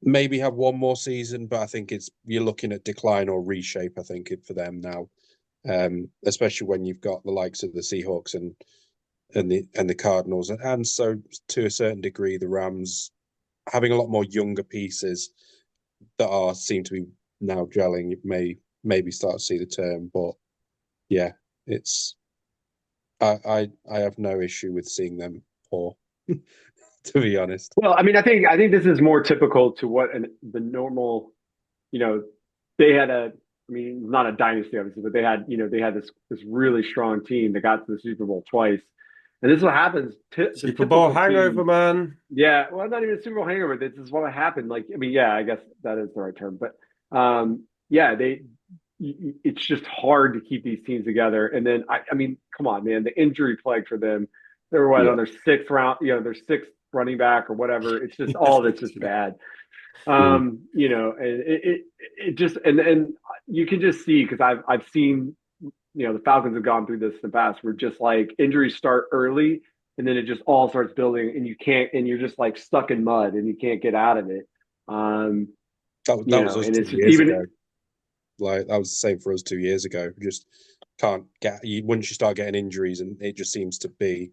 maybe have one more season, but I think it's you're looking at decline or reshape. I think for them now, especially when you've got the likes of the Seahawks and the Cardinals, and so to a certain degree the Rams having a lot more younger pieces that are seem to be now gelling. You may maybe start to see the turn, but yeah, it's I have no issue with seeing them poor, to be honest. Well, I mean, I think this is more typical to what the normal, you know, they had a, I mean, not a dynasty obviously, but they had this really strong team that got to the Super Bowl twice, and this is what happens. The Super Bowl typical hangover, team, man. yeah, well, not even a Super Bowl hangover. This is what happened. Like, I mean, yeah, I guess that is the right term, but yeah, it's just hard to keep these teams together. And then I mean, come on, man, the injury plague for them. They were what Yeah, on their sixth round, their sixth running back or whatever. It's just all of it's just bad. And it just and you can just see because I've seen the Falcons have gone through this in the past where just like injuries start early and then it just all starts building and you can't and you're just like stuck in mud and you can't get out of it. Um, that was us and two it's just years even ago. Like that was the same for us 2 years ago. Just can't get you once you start getting injuries, and it just seems to be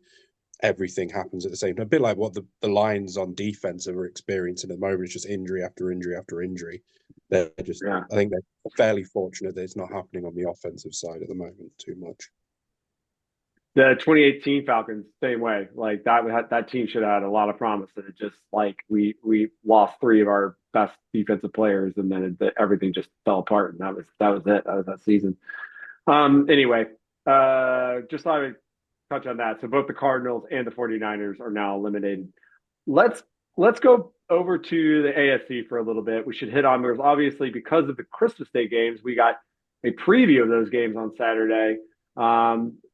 everything happens at the same time. A bit like what the Lions on defense are experiencing at the moment. It's just injury after injury after injury. They're just, yeah. I think they're fairly fortunate that it's not happening on the offensive side at the moment too much. The 2018 Falcons, same way. Like that team should have had a lot of promise, and it just like we lost three of our best defensive players, and then everything just fell apart, and that was it. That was that season. Anyway, just thought I would touch on that. So both the Cardinals and the 49ers are now eliminated. Let's let's go over to the AFC for a little bit. We should hit on there's obviously because of the Christmas Day games, we got a preview of those games on Saturday.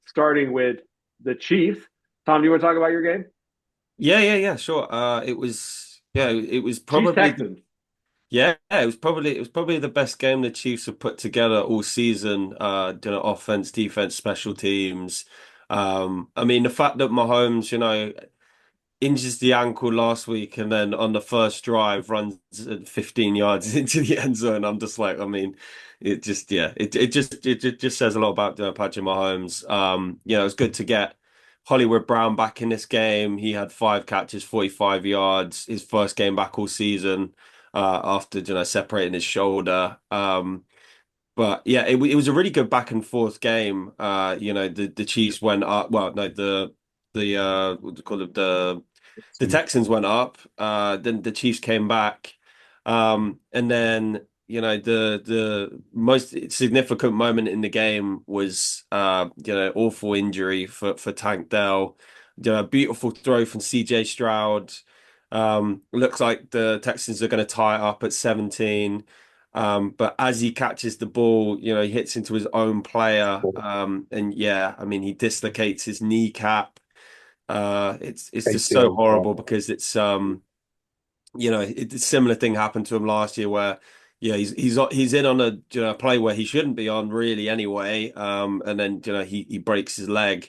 Starting with the Chiefs. Tom, do you want to talk about your game? Yeah, sure. It was Chiefs probably Texans. it was probably the best game the Chiefs have put together all season. Offense, defense, special teams. I mean, the fact that Mahomes, injures the ankle last week and then on the first drive runs 15 yards into the end zone. I'm just like, I mean, it just yeah, it just says a lot about Patrick Mahomes. It was good to get Hollywood Brown back in this game. He had 5 catches, 45 yards, his first game back all season after separating his shoulder. But yeah, it was a really good back and forth game. The Chiefs went up. Well, no, the what do you call it? The Texans went up. Then the Chiefs came back. And then the most significant moment in the game was awful injury for Tank Dell. Beautiful throw from CJ Stroud. Looks like the Texans are going to tie it up at 17. But as he catches the ball, he hits into his own player. And yeah, I mean, he dislocates his kneecap. It's just so ACL. horrible because a similar thing happened to him last year where yeah he's in on a play where he shouldn't be on really anyway. And then he breaks his leg.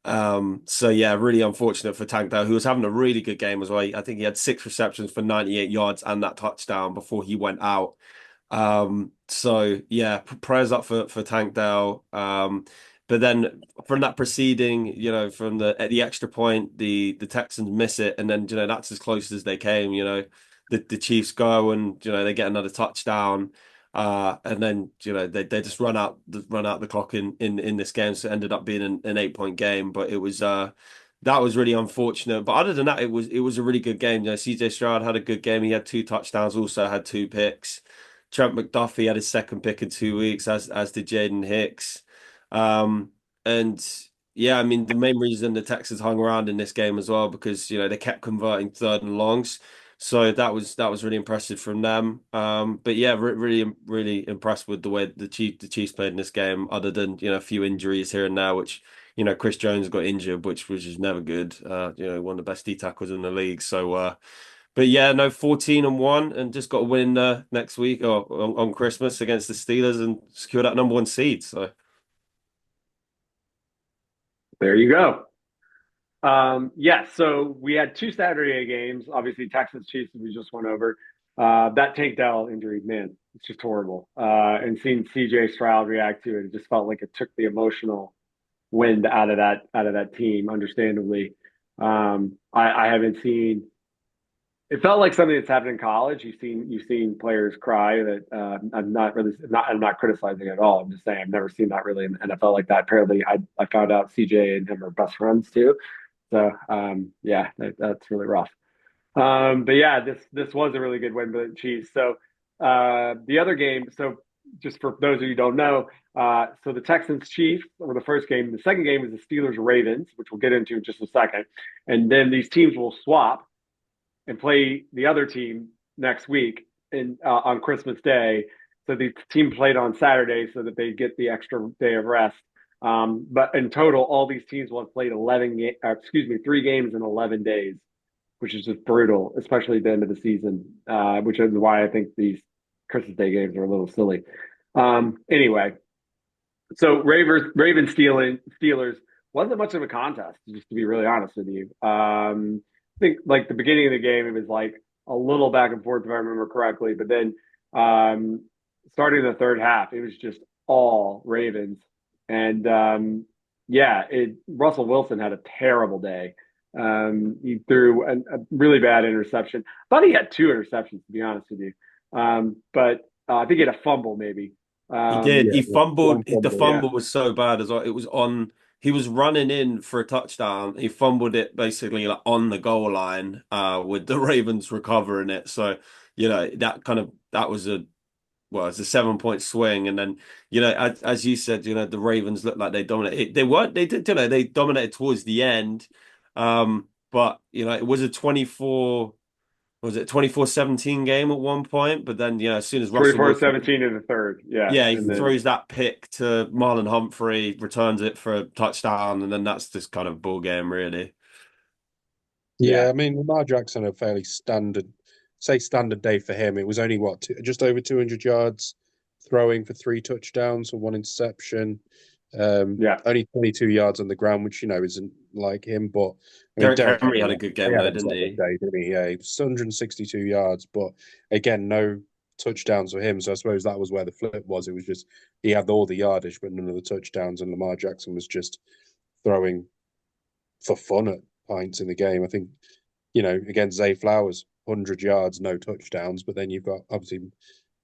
So yeah, really unfortunate for Tank Dell, who was having a really good game as well. I think he had 6 receptions for 98 yards and that touchdown before he went out. So yeah, prayers up for Tank Dell. But then from that proceeding, from the extra point, the Texans miss it, and then that's as close as they came. The Chiefs go and they get another touchdown, and then they just run out the clock in this game, so it ended up being an 8 point game. But it was that was really unfortunate. But other than that, it was a really good game. CJ Stroud had a good game. He had 2 touchdowns, also had 2 picks. Trent McDuffie had his second pick in 2 weeks, as did Jaden Hicks. Um, and yeah, I mean the main reason the Texans hung around in this game as well because they kept converting third and longs, so that was really impressive from them. But yeah, really impressed with the way the Chiefs played in this game. Other than a few injuries here and there, which Chris Jones got injured, which is never good. One of the best D tackles in the league. So, but yeah, no, 14-1, and just got to win next week or on Christmas against the Steelers and secure that #1 seed. So There you go. Yeah, so we had two Saturday games. Obviously, Texans Chiefs we just went over. That Tank Dell injury, man, it's just horrible. And seeing CJ Stroud react to it, it just felt like it took the emotional wind out of that team. Understandably, I haven't seen. It felt like something that's happened in college. You've seen players cry. That I'm not criticizing at all. I'm just saying I've never seen that really in the NFL like that. Apparently, I found out CJ and him are best friends too. So yeah, that's really rough. But yeah, this was a really good win for the Chiefs. So the other game, so just for those of you who don't know, so the Texans Chiefs were the first game. The second game is the Steelers Ravens, which we'll get into in just a second. And then these teams will swap and play the other team next week on Christmas Day. So the team played on Saturday so that they get the extra day of rest. But in total, all these teams will have played 3 games in 11 days, which is just brutal, especially at the end of the season, which is why I think these Christmas Day games are a little silly. Anyway, so Ravens Steelers wasn't much of a contest, just to be really honest with you. I think like the beginning of the game, it was like a little back and forth if I remember correctly, but then starting the third half, it was just all Ravens, and yeah, Russell Wilson had a terrible day. He threw a really bad interception. I thought he had 2 interceptions, to be honest with you, but I think he had a fumble maybe. he did. Yeah, He one fumbled. The fumble. Yeah, fumble was so bad as well. It was on. He was running in for a touchdown. He fumbled it basically like on the goal line, with the Ravens recovering it. So, that was it's a 7 point swing. And then, as you said, the Ravens looked like they dominated. They weren't, they did, they dominated towards the end. But it was a 24-17 game at one point, but then, as soon as Russell Wilson, 24-17 in the third. Yeah, yeah, he and then throws that pick to Marlon Humphrey, returns it for a touchdown, and then that's just kind of ball game, really. Yeah, yeah, I mean, Lamar Jackson, a fairly standard day for him. It was only just over 200 yards, throwing for 3 touchdowns or 1 interception. yeah. Only 22 yards on the ground, which isn't like him. But I mean, Derrick Derrick Henry Henry, had a good he game had though, a didn't solid he? day, didn't he? Yeah, he was 162 yards, but again, no touchdowns for him. So I suppose that was where the flip was. It was just he had all the yardage, but none of the touchdowns, and Lamar Jackson was just throwing for fun at points in the game. I think against Zay Flowers, 100 yards, no touchdowns, but then you've got obviously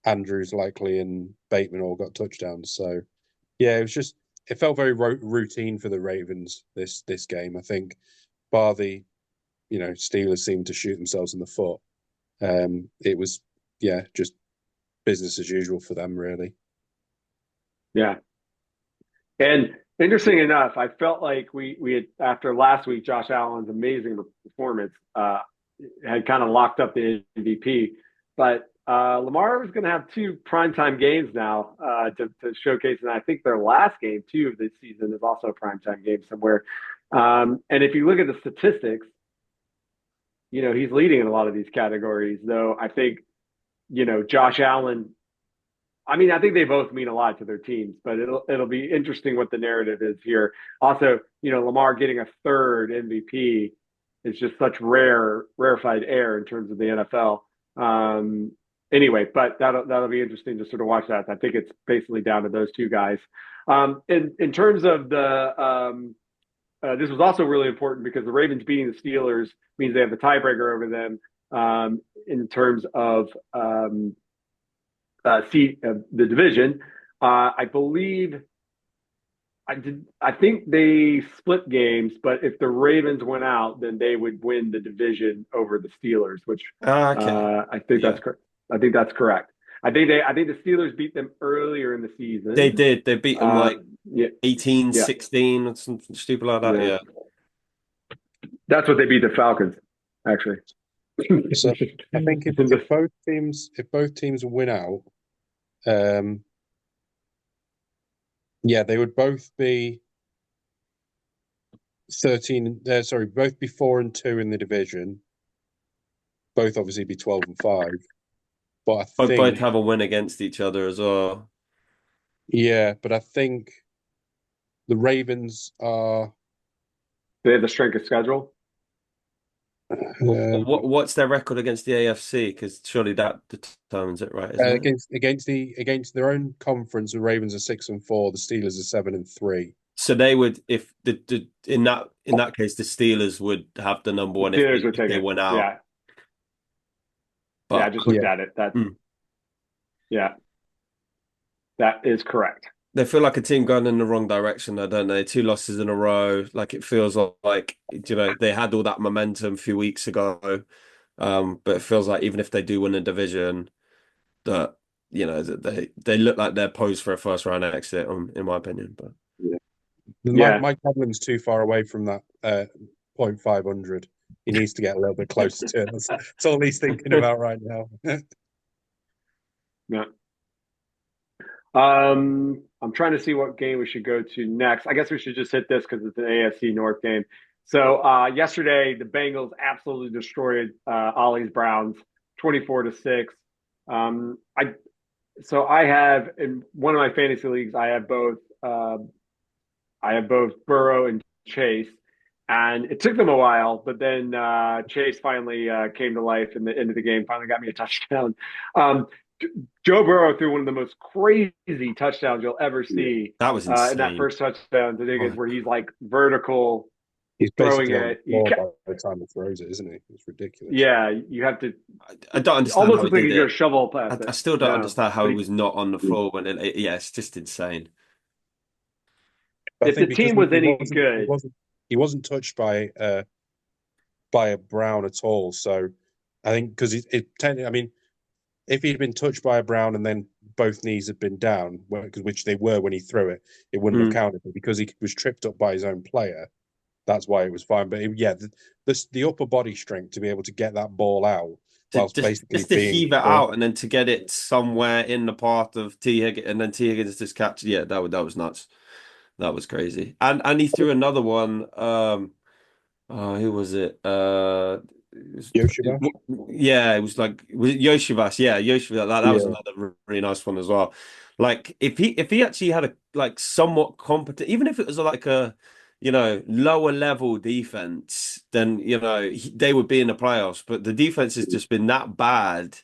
Andrews, Likely, and Bateman all got touchdowns. So yeah, it felt very routine for the Ravens this game. I think bar the Steelers seemed to shoot themselves in the foot. It was just business as usual for them really. Yeah. And interesting enough, I felt like we had after last week, Josh Allen's amazing performance had kind of locked up the MVP. But Lamar was going to have 2 primetime games now to showcase, and I think their last game too of this season is also a primetime game somewhere. And if you look at the statistics, he's leading in a lot of these categories. Though I think Josh Allen, I mean, I think they both mean a lot to their teams, but it'll be interesting what the narrative is here. Also, Lamar getting a third MVP is just such rarefied air in terms of the NFL. Anyway, but that'll be interesting to sort of watch that. I think it's basically down to those 2 guys. In terms of this was also really important because the Ravens beating the Steelers means they have the tiebreaker over them in terms of seat of the division. I believe I think they split games, but if the Ravens went out, then they would win the division over the Steelers, which Okay. I think Yeah. that's correct. I think that's correct. I think the Steelers beat them earlier in the They season. did. They beat them like Yeah, 18, yeah, 16 or something stupid like that. yeah. Yeah. That's what they beat the Falcons, actually. So I think if both teams win out, um, yeah, they would both be 13. Sorry, both be 4-2 in the division. Both obviously be 12-5. But I But both think, have a win against each other as well. yeah, but I think the Ravens are. They have the strength of schedule. What's their record against the AFC? Because surely that determines it, right? Isn't it? Against their own conference, the Ravens are 6-4. The Steelers are 7-3. So they would, if in that case, the Steelers would have the number The one Steelers would if take they it. went out. Yeah. Yeah, I But just looked Yeah, at it. That mm, yeah, that is correct. they feel like a team going in the wrong direction, though, don't they? Two losses in a row. Like it feels like they had all that momentum a few weeks ago. But it feels like even if they do win the division, that that they look like they're posed for a first round exit, in my opinion. But yeah. Yeah. Mike Tomlin's too far away from that 0.500. He needs to get a little bit closer to it. That's all he's thinking about right now. Yeah. I'm trying to see what game we should go to next. I guess we should just hit this because it's an AFC North game. So yesterday the Bengals absolutely destroyed Ollie's Browns, 24-6. I have in one of my fantasy leagues, I have both Burrow and Chase, and it took them a while, but then Chase finally came to life in the end of the game. Finally got me a touchdown. Um, Joe Burrow threw one of the most crazy touchdowns you'll ever see that was in that insane. first touchdown. The thing is Oh, where he's like vertical He's throwing basically on the it. floor by the time he throws it, isn't he? It's ridiculous. Yeah, you have to. I don't It understand almost how he looks like did he's going it. to shovel past I it. still don't No, understand how but he was not on the floor when yeah, it's just insane. But I if the think because team he, was any good, he wasn't touched by a Brown at all. So I think because I mean, if he'd been touched by a Brown and then both knees had been down, which they were when he threw it, it wouldn't have Mm. counted. But because he was tripped up by his own player, that's why it was fine. But yeah, the upper body strength to be able to get that ball out To whilst just basically just to being heave it out and then to get it somewhere in the path of T Higgins and then T Higgins just catch. Yeah, that was nuts. That was crazy. And he threw another one. Who was it? Yoshida. Yeah, it was Yoshivas. Yeah, Yoshivas. That was Yeah, another really nice one as well. Like if he actually had a like somewhat competent, even if it was like a lower level defense, then they would be in the playoffs. But the defense has just been that bad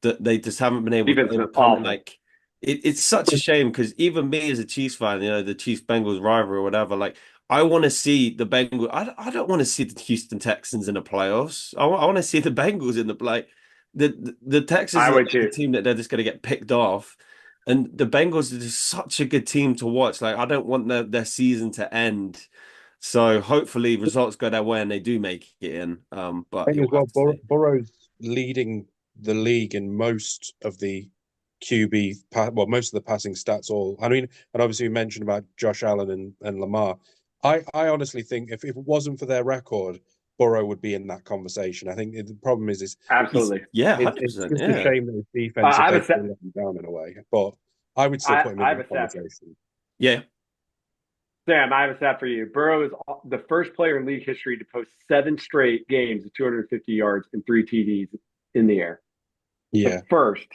that they just haven't been able to defense has been overcome. awful. Like it's such a shame because even me as a Chiefs fan, the Chiefs Bengals rivalry or whatever, like. I want to see the Bengals. I don't want to see the Houston Texans in the playoffs. I want to see the Bengals in the play. The Texans I are would a too. team that they're just going to get picked off, and the Bengals are just such a good team to watch. Like I don't want their season to end. So hopefully results go their way and they do make it in. I But think you'll as have well, to see. Burrow's leading the league in most of the most of the passing stats. All I mean, and obviously you mentioned about Josh Allen and Lamar. I honestly think if it wasn't for their record, Burrow would be in that conversation. I think the problem is Absolutely. Yeah, it's 100%. just a Yeah, shame that his defense I have have a basically set. let him down in a way. But I would still put him I in have the a stat. conversation. yeah. Sam, I have a stat for you. Burrow is the first player in league history to post 7 straight games of 250 yards and 3 TDs in the air. The Yeah, first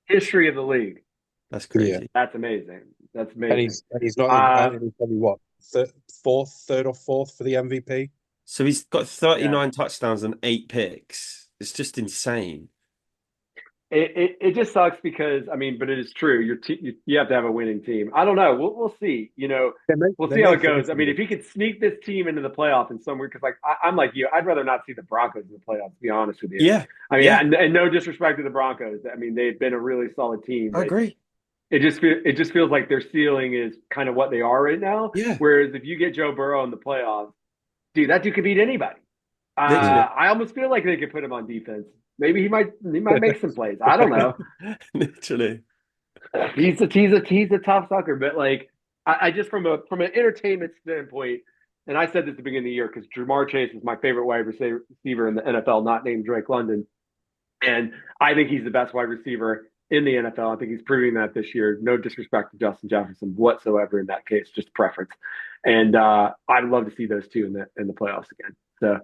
history of the league. That's yeah. crazy. That's amazing. That's And amazing. he's not Uh, and he's probably what third or fourth for the MVP. So he's got yeah. 39 touchdowns and 8 picks. It's just insane. It just sucks because I mean, but it is true. You have to have a winning team. I don't know. We'll see. We'll They see how may it goes. finish I with mean, it. if he could sneak this team into the playoff in some weird, because like I'm like you, I'd rather not see the Broncos in the playoffs. To be honest with you. Yeah, I mean, yeah, and no disrespect to the Broncos. I mean, they've been a really solid team, I but agree. it just feels like their ceiling is kind of what they are right now. Yeah, Whereas if you get Joe Burrow in the playoffs, dude, that dude could beat anybody. Yeah. literally. I almost feel like they could put him on defense. Maybe he might make some plays. I don't know. Literally. He's a tough sucker, but like I just from an entertainment standpoint, and I said this at the beginning of the year because Jamar Chase is my favorite wide receiver in the NFL, not named Drake London, and I think he's the best wide receiver in the NFL. I think he's proving that this year. No disrespect to Justin Jefferson whatsoever in that case, just preference. And I'd love to see those two in the playoffs again. So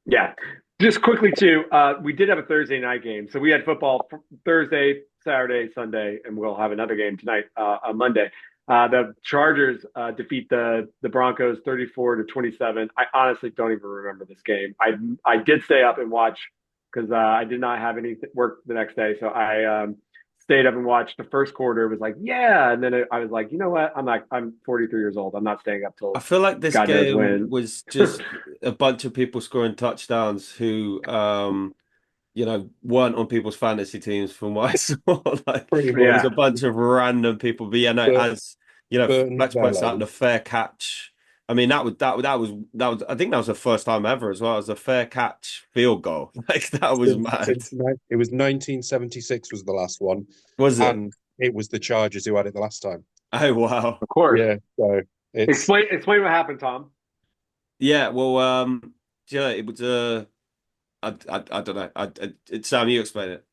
yeah. Just quickly too, we did have a Thursday night game. So we had football Thursday, Saturday, Sunday, and we'll have another game tonight on Monday. The Chargers defeat the Broncos 34-27. I honestly don't even remember this game. I did stay up and watch because I did not have any work the next day, so I stayed up and watched the first quarter. It was like, yeah, and then I was like, you know what? I'm 43 years old. I'm not staying up I till feel like this God knows game when. was just a bunch of people scoring touchdowns who weren't on people's fantasy teams from what I saw. Like Pretty it was much. Yeah, a bunch of random people. But yeah, no, Bur- as Burton Fletch points out, Bello. the fair catch. I mean, that was I think that was the first time ever as well. It was a fair catch field goal. Like that was mad. It was 1976 was the last one, Was it? and it was the Chargers who had it the last time. Oh wow. of course. Yeah, so it's Explain what happened, Tom. Yeah, well, yeah, it was I don't know. Sam, you explain it.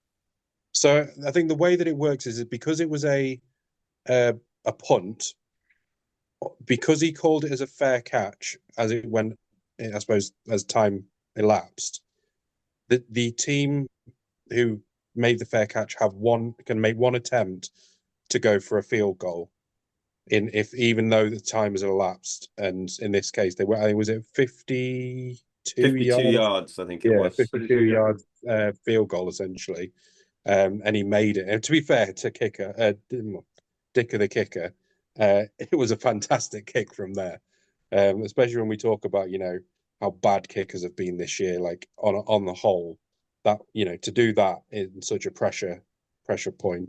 so I think the way that it works is because it was uh, a punt, because he called it as a fair catch as it went, I suppose, as time elapsed, the team who made the fair catch can make one attempt to go for a field goal in if even though the time has elapsed. And in this case, they were, I think, was it 52 52 yards? yards, I think it Yeah, was. 52 yards field goal essentially. And he made it. And to be fair to kicker, Dicker the kicker, it was a fantastic kick from there. Especially when we talk about, how bad kickers have been this year, like on the whole, that, to do that in such a pressure point,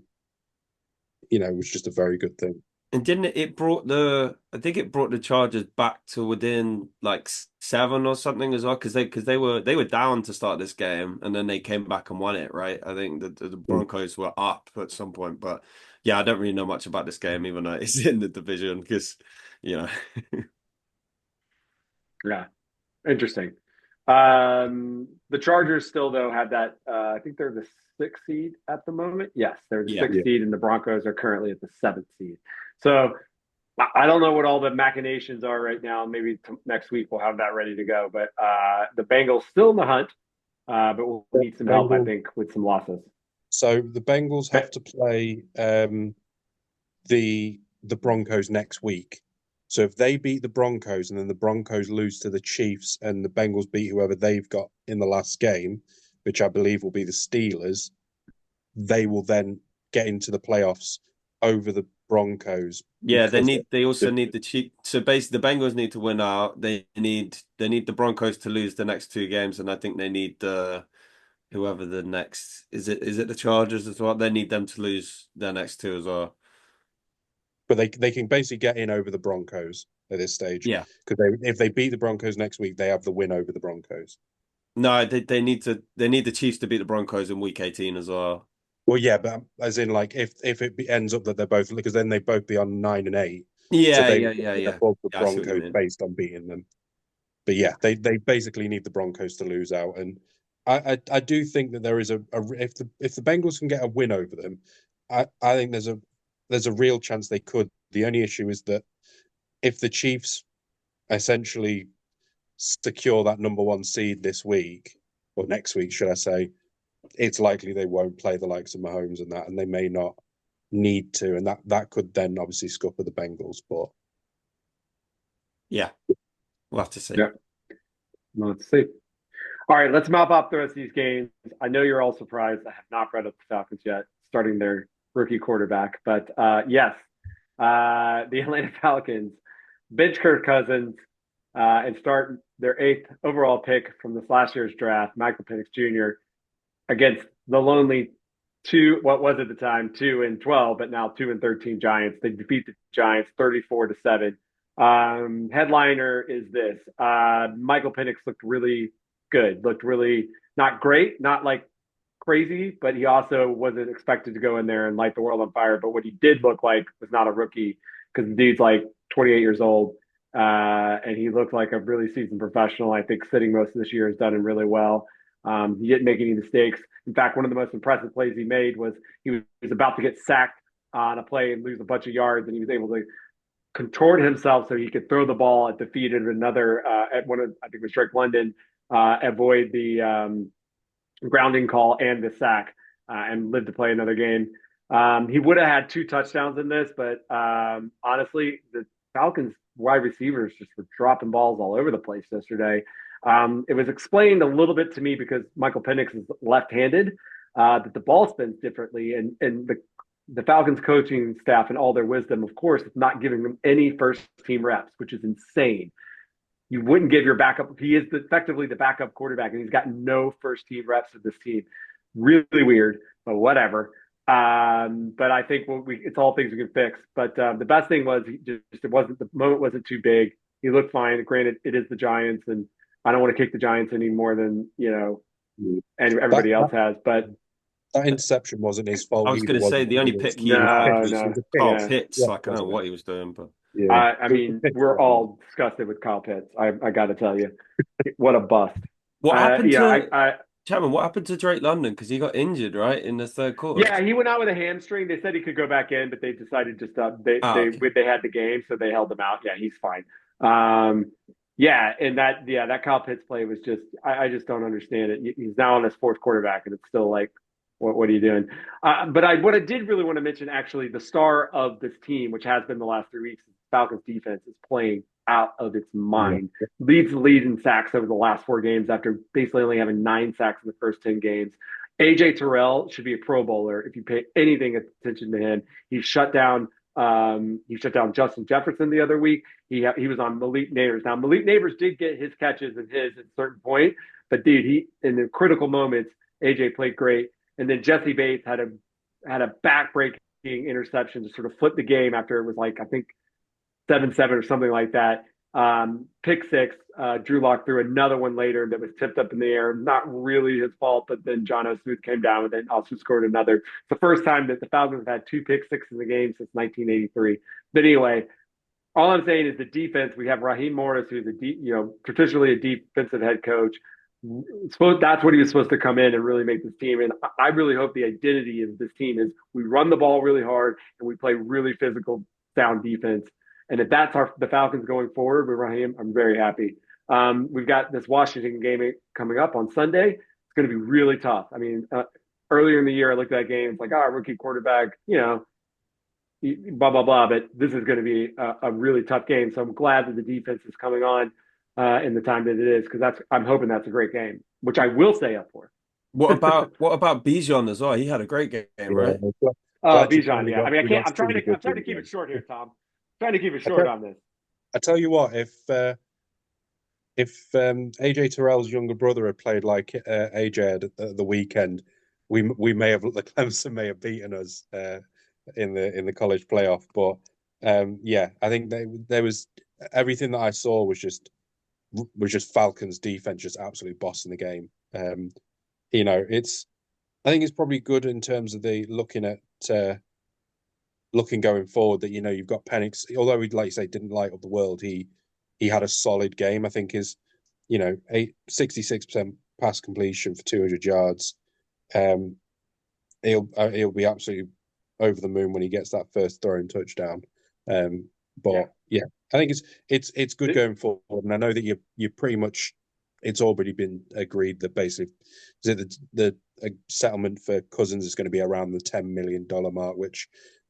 was just a very good thing. And didn't it brought I think it brought the Chargers back to within like seven or something as well, because they were down to start this game and then they came back and won it, right? I think the Broncos were up at some point, but yeah, I don't really know much about this game, even though it's in the division, because you know. Yeah, interesting. The Chargers still though have that. I think they're the sixth seed at the moment. Yes, they're the Yeah. sixth Yeah. seed, and the Broncos are currently at the seventh seed. So I don't know what all the machinations are right now. Maybe next week we'll have that ready to go. But the Bengals still in the hunt, but we'll need some help, I Bengals. think, with some losses. So the Bengals have to play the Broncos next week. So if they beat the Broncos and then the Broncos lose to the Chiefs and the Bengals beat whoever they've got in the last game, which I believe will be the Steelers, they will then get into the playoffs over the Broncos Yeah, because they also need the cheap. So basically, the Bengals need to win out. They need the Broncos to lose the next two games, and I think they need the whoever the next is it the Chargers as well? They need them to lose their next two as well. but they can basically get in over the Broncos at this stage Yeah. because if they beat the Broncos next week, they have the win over the Broncos. No, they need the Chiefs to beat the Broncos in week 18 as well. Well, yeah, but as in like if it ends up that they're both because then they both be on 9 and 8, so Yeah, they yeah, would yeah, get yeah. above the Yeah, I see what you Broncos mean. based on beating them. But yeah, they basically need the Broncos to lose out, and I do think that there is if the Bengals can get a win over them, I think there's a real chance they could. The only issue is that if the Chiefs essentially secure that number one seed this week or next week, should I say, it's likely they won't play the likes of Mahomes and that, and they may not need to, and that could then obviously scupper the Bengals. But Yeah, we'll have to see. Yeah, let's see. All right, let's mop up the rest of these games. I know you're all surprised. I have not read up the Falcons yet, starting their rookie quarterback. But yes, the Atlanta Falcons bench Kirk Cousins and start their eighth overall pick from this last year's draft, Michael Penix Jr., against the lonely what was at the time 2-12, but now 2-13 Giants. They defeat the Giants 34-7. Headliner is this: Michael Penix looked really good, looked really not great, not like crazy, but he also wasn't expected to go in there and light the world on fire. But what he did look like was not a rookie because the dude's like 28 years old. And he looked like a really seasoned professional. I think sitting most of this year has done him really well. He didn't make any mistakes. In fact, one of the most impressive plays he made was he was about to get sacked on a play and lose a bunch of yards, and he was able to contort himself so he could throw the ball at the feet of another at one of I think it was Drake London, avoid the grounding call and the sack, and live to play another game. He would have had 2 touchdowns in this, but honestly, the Falcons wide receivers just were dropping balls all over the place yesterday. It was explained a little bit to me because Michael Penix is left-handed, that the ball spins differently, and the Falcons coaching staff and all their wisdom, of course, is not giving them any first team reps, which is insane. You wouldn't give your backup. He is effectively the backup quarterback, and he's got no first team reps with this team. Really weird, but whatever. But I think it's all things we can fix. But the best thing was the moment wasn't too big. He looked fine. Granted, it is the Giants, and I don't want to kick the Giants any more than everybody else has. But that interception wasn't his fault. I was going to say the only pick he had was Carl Pitts. Like, I don't know what he was doing, but I mean, we're all disgusted with Kyle Pitts. I got to tell you, what a bust. What happened to Chapman? What happened to Drake London? Because he got injured, right, in the third quarter. Yeah, he went out with a hamstring. They said he could go back in, but they decided just they had the game, so they held him out. Yeah, he's fine. And that Kyle Pitts play was just I just don't understand it. He's now on his fourth quarterback, and it's still like, what are you doing? But what I did really want to mention, actually, the star of this team, which has been the last 3 weeks, Falcons defense is playing out of its mind. Leads the lead in sacks over the last 4 games after basically only having 9 sacks in the first 10 games. AJ Terrell should be a Pro Bowler if you pay anything attention to him. He shut down Justin Jefferson the other week. He was on Malik Neighbors. Now Malik Neighbors did get his catches and his at a certain point, but dude, he in the critical moments, AJ played great. And then Jesse Bates had a back-breaking interception to sort of flip the game after it was like, I think, 7-7 or something like that. Pick six. Drew Lock threw another one later that was tipped up in the air. Not really his fault, but then John O'Smith came down and then also scored another. It's the first time that the Falcons have had 2 pick sixes in the game since 1983. But anyway, all I'm saying is the defense. We have Raheem Morris, who's traditionally a defensive head coach. That's what he was supposed to come in and really make this team. And I really hope the identity of this team is we run the ball really hard and we play really physical, sound defense. And if that's the Falcons going forward with Raheem, I'm very happy. We've got this Washington game coming up on Sunday. It's going to be really tough. I mean, earlier in the year, I looked at that game. It's like, rookie quarterback, blah, blah, blah. But this is going to be a really tough game. So I'm glad that the defense is coming on in the time that it is, because I'm hoping that's a great game, which I will stay up for. What about Bijan as well? He had a great game, right? Bijan, yeah. I mean, I'm trying to keep it short here, Tom. Trying to keep it short on this. I tell you what, if AJ Terrell's younger brother had played like AJ at the weekend, the Clemson may have beaten us in the college playoff. But I think there was everything that I saw was just Falcons defense just absolutely bossing the game. I think it's probably good in terms of the looking going forward that you've got Penix, although he, like you say, didn't light up the world, he had a solid game. I think his 66% pass completion for 200 yards. He'll be absolutely over the moon when he gets that first throwing touchdown. I think it's good going forward, and I know that you pretty much, it's already been agreed that basically the settlement for Cousins is going to be around the $10 million mark,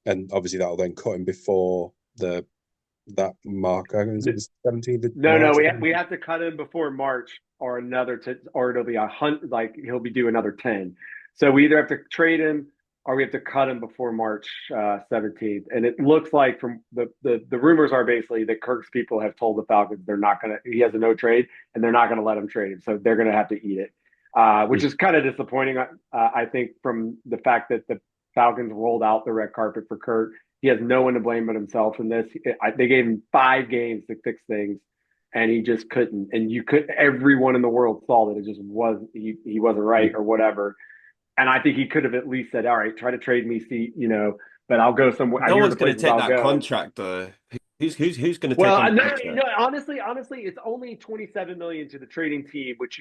and obviously that'll then cut him before that mark. Is it the 17th? No, we have to cut him before March or or it'll be 100. Like he'll be due another 10. So we either have to trade him or we have to cut him before March 17th. And it looks like from the rumors are basically that Kirk's people have told the Falcons he has a no trade and they're not gonna let him trade him. So they're gonna have to eat it, which is kind of disappointing. I think from the fact that the Falcons rolled out the red carpet for Kurt. He has no one to blame but himself in this. They gave him 5 games to fix things, and he just couldn't. And everyone in the world saw that it just wasn't. He wasn't right or whatever. And I think he could have at least said, "All right, try to trade me, but I'll go somewhere." No one's going to take that contract, though. Who's going to take? Well, no. Honestly, it's only $27 million to the trading team, which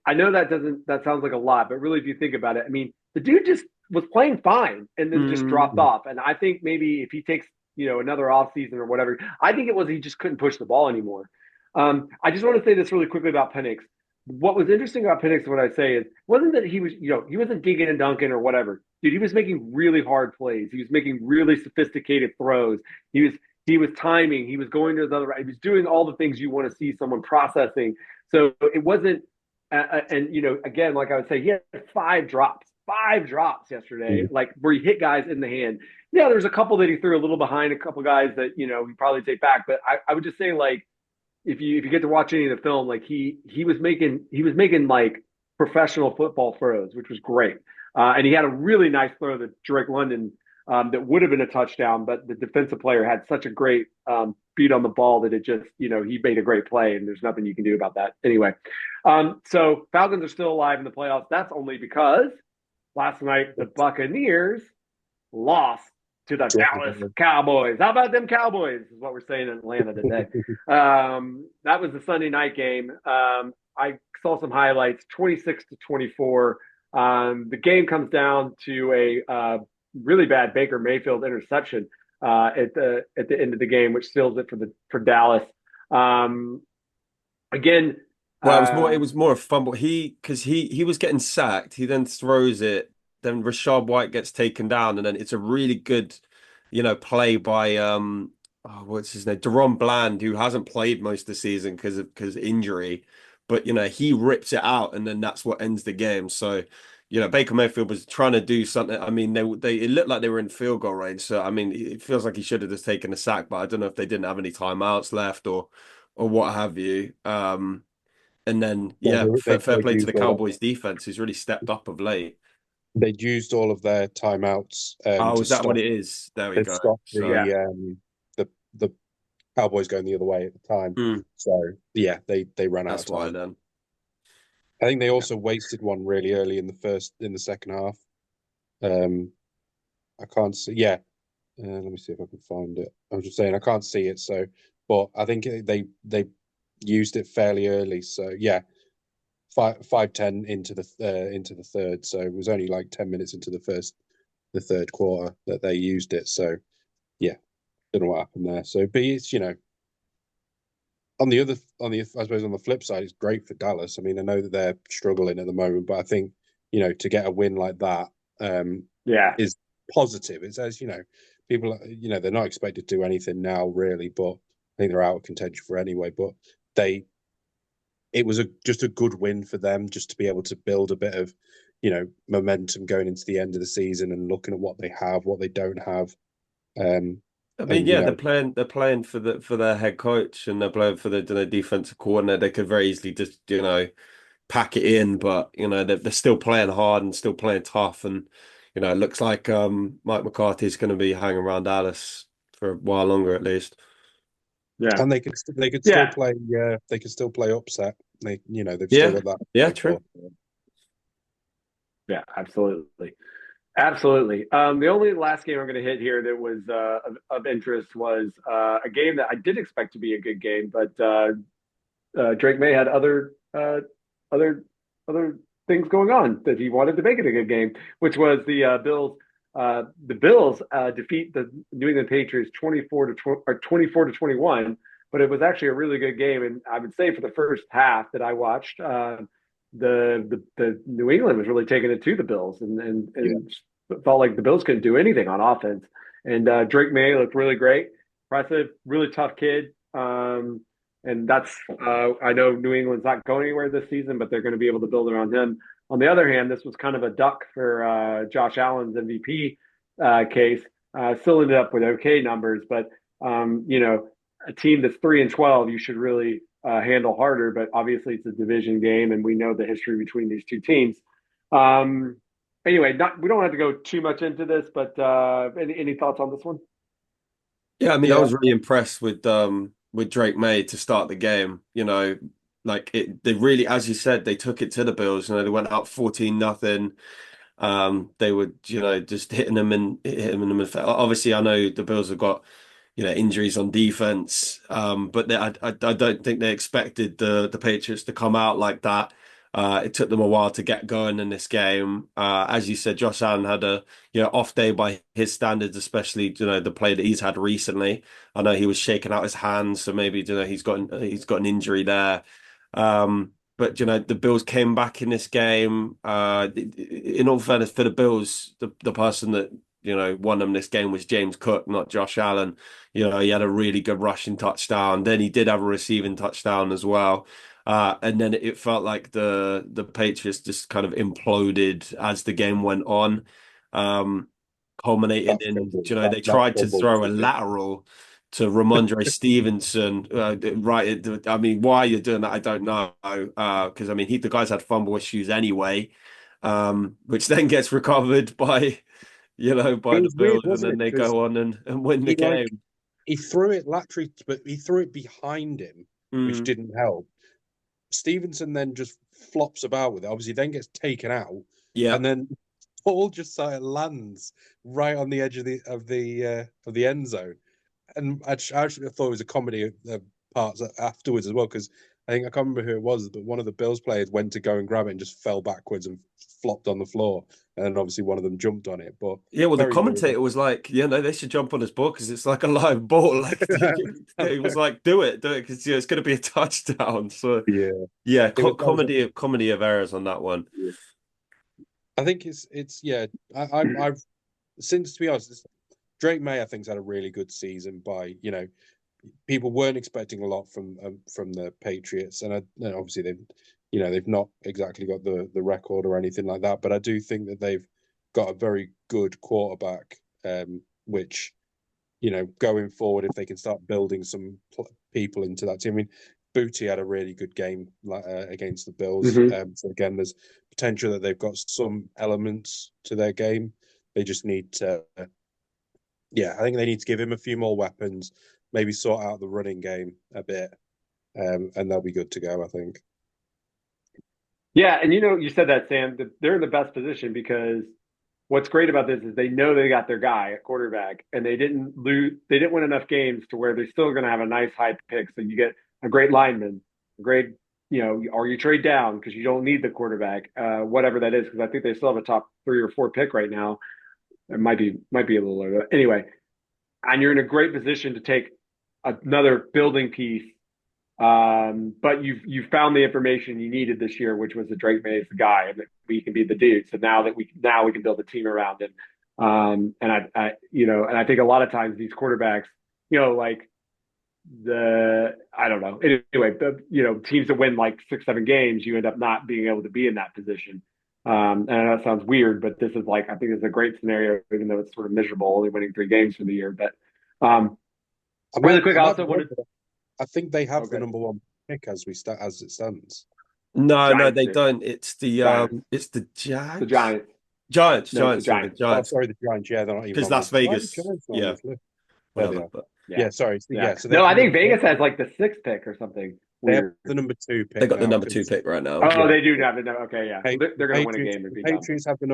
I know that sounds like a lot, but really, if you think about it, I mean, the dude just was playing fine and then just dropped off. And I think maybe if he takes another off season or whatever. I think it was he just couldn't push the ball anymore. I just want to say this really quickly about Penix. What was interesting about Penix, what I say is, wasn't that he was, he wasn't dinking and dunking or whatever. Dude, he was making really hard plays. He was making really sophisticated throws. He was timing. He was going to the other. He was doing all the things you want to see someone processing. So it wasn't. And again, like I would say, he had five drops yesterday, like where he hit guys in the hand. Yeah, there's a couple that he threw a little behind, a couple guys that he probably take back. But I would just say, like, if you get to watch any of the film, like he was making like professional football throws, which was great. And he had a really nice throw that Drake London that would have been a touchdown, but the defensive player had such a great beat on the ball that it just he made a great play, and there's nothing you can do about that. Anyway, so Falcons are still alive in the playoffs. That's only because last night the Buccaneers lost to the Dallas Cowboys. How about them Cowboys? Is what we're saying in Atlanta today. That was the Sunday night game. I saw some highlights, 26-24. The game comes down to a really bad Baker Mayfield interception at the end of the game, which seals it for Dallas. Again, Well, it was more a fumble. Because he was getting sacked. He then throws it. Then Rashad White gets taken down, and then it's a really good, play by what's his name, Deron Bland, who hasn't played most of the season because of injury, but he rips it out, and then that's what ends the game. So, Baker Mayfield was trying to do something. I mean, they it looked like they were in field goal range. So, I mean, it feels like he should have just taken a sack, but I don't know if they didn't have any timeouts left or what have you. And then, yeah, fair play to the Cowboys defense, who's really stepped up of late. They'd used all of their timeouts Oh, to is that what stop it is? There we to go. stop So, the Cowboys going the other way at the time. So yeah, they ran out of that's why time. then. I think they also wasted one really early in the second half. I can't see. Yeah, let me see if I can find it. I was just saying I can't see it. So, but I think they used it fairly early. So yeah, 5:10 into the third. So it was only like 10 minutes into the third quarter that they used it. So yeah, don't know what happened there. So, but it's I suppose on the flip side, it's great for Dallas. I mean, I know that they're struggling at the moment, but I think to get a win like that yeah, is positive. It says people they're not expected to do anything now really, but I think they're out of contention for anyway. But it was just a good win for them, just to be able to build a bit of momentum going into the end of the season and looking at what they have, what they don't have. I mean, And yeah, they're playing for their head coach, and they're playing for the defensive coordinator. They could very easily just pack it in, but they're still playing hard and still playing tough, and it looks like Mike McCarthy's going to be hanging around Dallas for a while longer at least. yeah, and they could still yeah, play they could still play upset. They've still Yeah, got that yeah, to play true. for. yeah, absolutely. Absolutely. The only last game I'm going to hit here that was of interest was a game that I did expect to be a good game, but Drake May had other other things going on that he wanted to make it a good game, which was the Bills. The Bills defeat the New England Patriots 24-21, but it was actually a really good game. And I would say for the first half that I watched, the New England was really taking it to the Bills and felt like the Bills couldn't do anything on offense. And Drake May looked really great, impressive, really tough kid. And that's I know New England's not going anywhere this season, but they're going to be able to build around him. On the other hand, this was kind of a duck for Josh Allen's MVP case. Still ended up with okay numbers, but a team that's 3-12, you should really handle harder. But obviously, it's a division game, and we know the history between these two teams. Anyway, we don't have to go too much into this, but any thoughts on this one? Yeah, I mean, I Yeah, was really impressed with Drake May to start the game. Like they really, as you said, they took it to the Bills. They went up 14-0. They were, just hitting them in the midfield. Obviously, I know the Bills have got, injuries on defense. But I don't think they expected the Patriots to come out like that. It took them a while to get going in this game. As you said, Josh Allen had a off day by his standards, especially the play that he's had recently. I know he was shaking out his hands, so maybe he's got an injury there. But the Bills came back in this game. In all fairness, for the Bills, the person that won them this game was James Cook, not Josh Allen. He had a really good rushing touchdown. Then he did have a receiving touchdown as well. And then it felt like the Patriots just kind of imploded as the game went on, um, culminating That in, fumble, they that tried to fumble throw a was ridiculous. lateral to Ramondre Stevenson. Right, I mean, why you're doing that, I don't know. Because I mean, the guys had fumble issues anyway, which then gets recovered by It the was weird, Bills, and wasn't then it? they Because go on and win the he like game. he threw it laterally, but he threw it behind him, which Mm, didn't help. Stevenson then just flops about with it. Obviously, then gets taken out, yeah. and then Paul just sort of lands right on the edge of the end zone. And I actually thought it was a comedy of parts afterwards as well, because I can't remember who it was, but one of the Bills players went to go and grab it and just fell backwards and flopped on the floor, and then obviously one of them jumped on it. But Yeah, well, the very weird. commentator was like, "Yeah, no, they should jump on his ball because it's like a live ball." Like he was like, "Do it, because it's going to be a touchdown." So Yeah, yeah, it was. That was comedy of errors on that one. yeah. I think it's yeah. I've since, to be honest, Drake May I think's had a really good season. By people weren't expecting a lot from the Patriots, and obviously they've not exactly got the record or anything like that, but I do think that they've got a very good quarterback, which going forward, if they can start building some people into that team. I mean, Booty had a really good game against the Bills. Mm-hmm. So again, there's potential that they've got some elements to their game. They just need to, yeah, I think they need to give him a few more weapons, maybe sort out the running game a bit, and they'll be good to go, I think. Yeah, and you said that, Sam, that they're in the best position because what's great about this is they know they got their guy at quarterback, and they didn't win enough games to where they're still going to have a nice high pick. So you get a great lineman, a great, or you trade down because you don't need the quarterback, whatever that is, because I think they still have a top 3 or 4 pick right now. It might be a little lower. Anyway, and you're in a great position to take another building piece. But you've found the information you needed this year, which was that Drake May is the guy, and that we can be the dude. So now we can build a team around him. And and I think a lot of times these quarterbacks, like I don't know. Anyway, teams that win like 6, 7 games, you end up not being able to be in that position. And I know that sounds weird, but this is I think it's a great scenario, even though it's sort of miserable, only winning 3 games for the year. But really quick, I I might also be wrong, wanted. but I think they have the Okay, number one pick as it stands. No, Giants they do. don't. Giants. It's the The Jags. Giants. Giants, No, it's the Giants, sorry, Giants. Oh, Giants. sorry, the Giants. Yeah, they're not even Because on Las this. Why are the Vegas, Giants not on yeah, this list? There they whatever. are. But Yeah. Yeah, sorry. Yeah. Yeah, so they No, have I the think number Vegas has like the 6th pick or something they have weird. the number two they pick got the now, number 2 because pick right now. Oh, yeah, they do have it. Okay, yeah. Well, The they're going to win a game and The be done. Patriots have the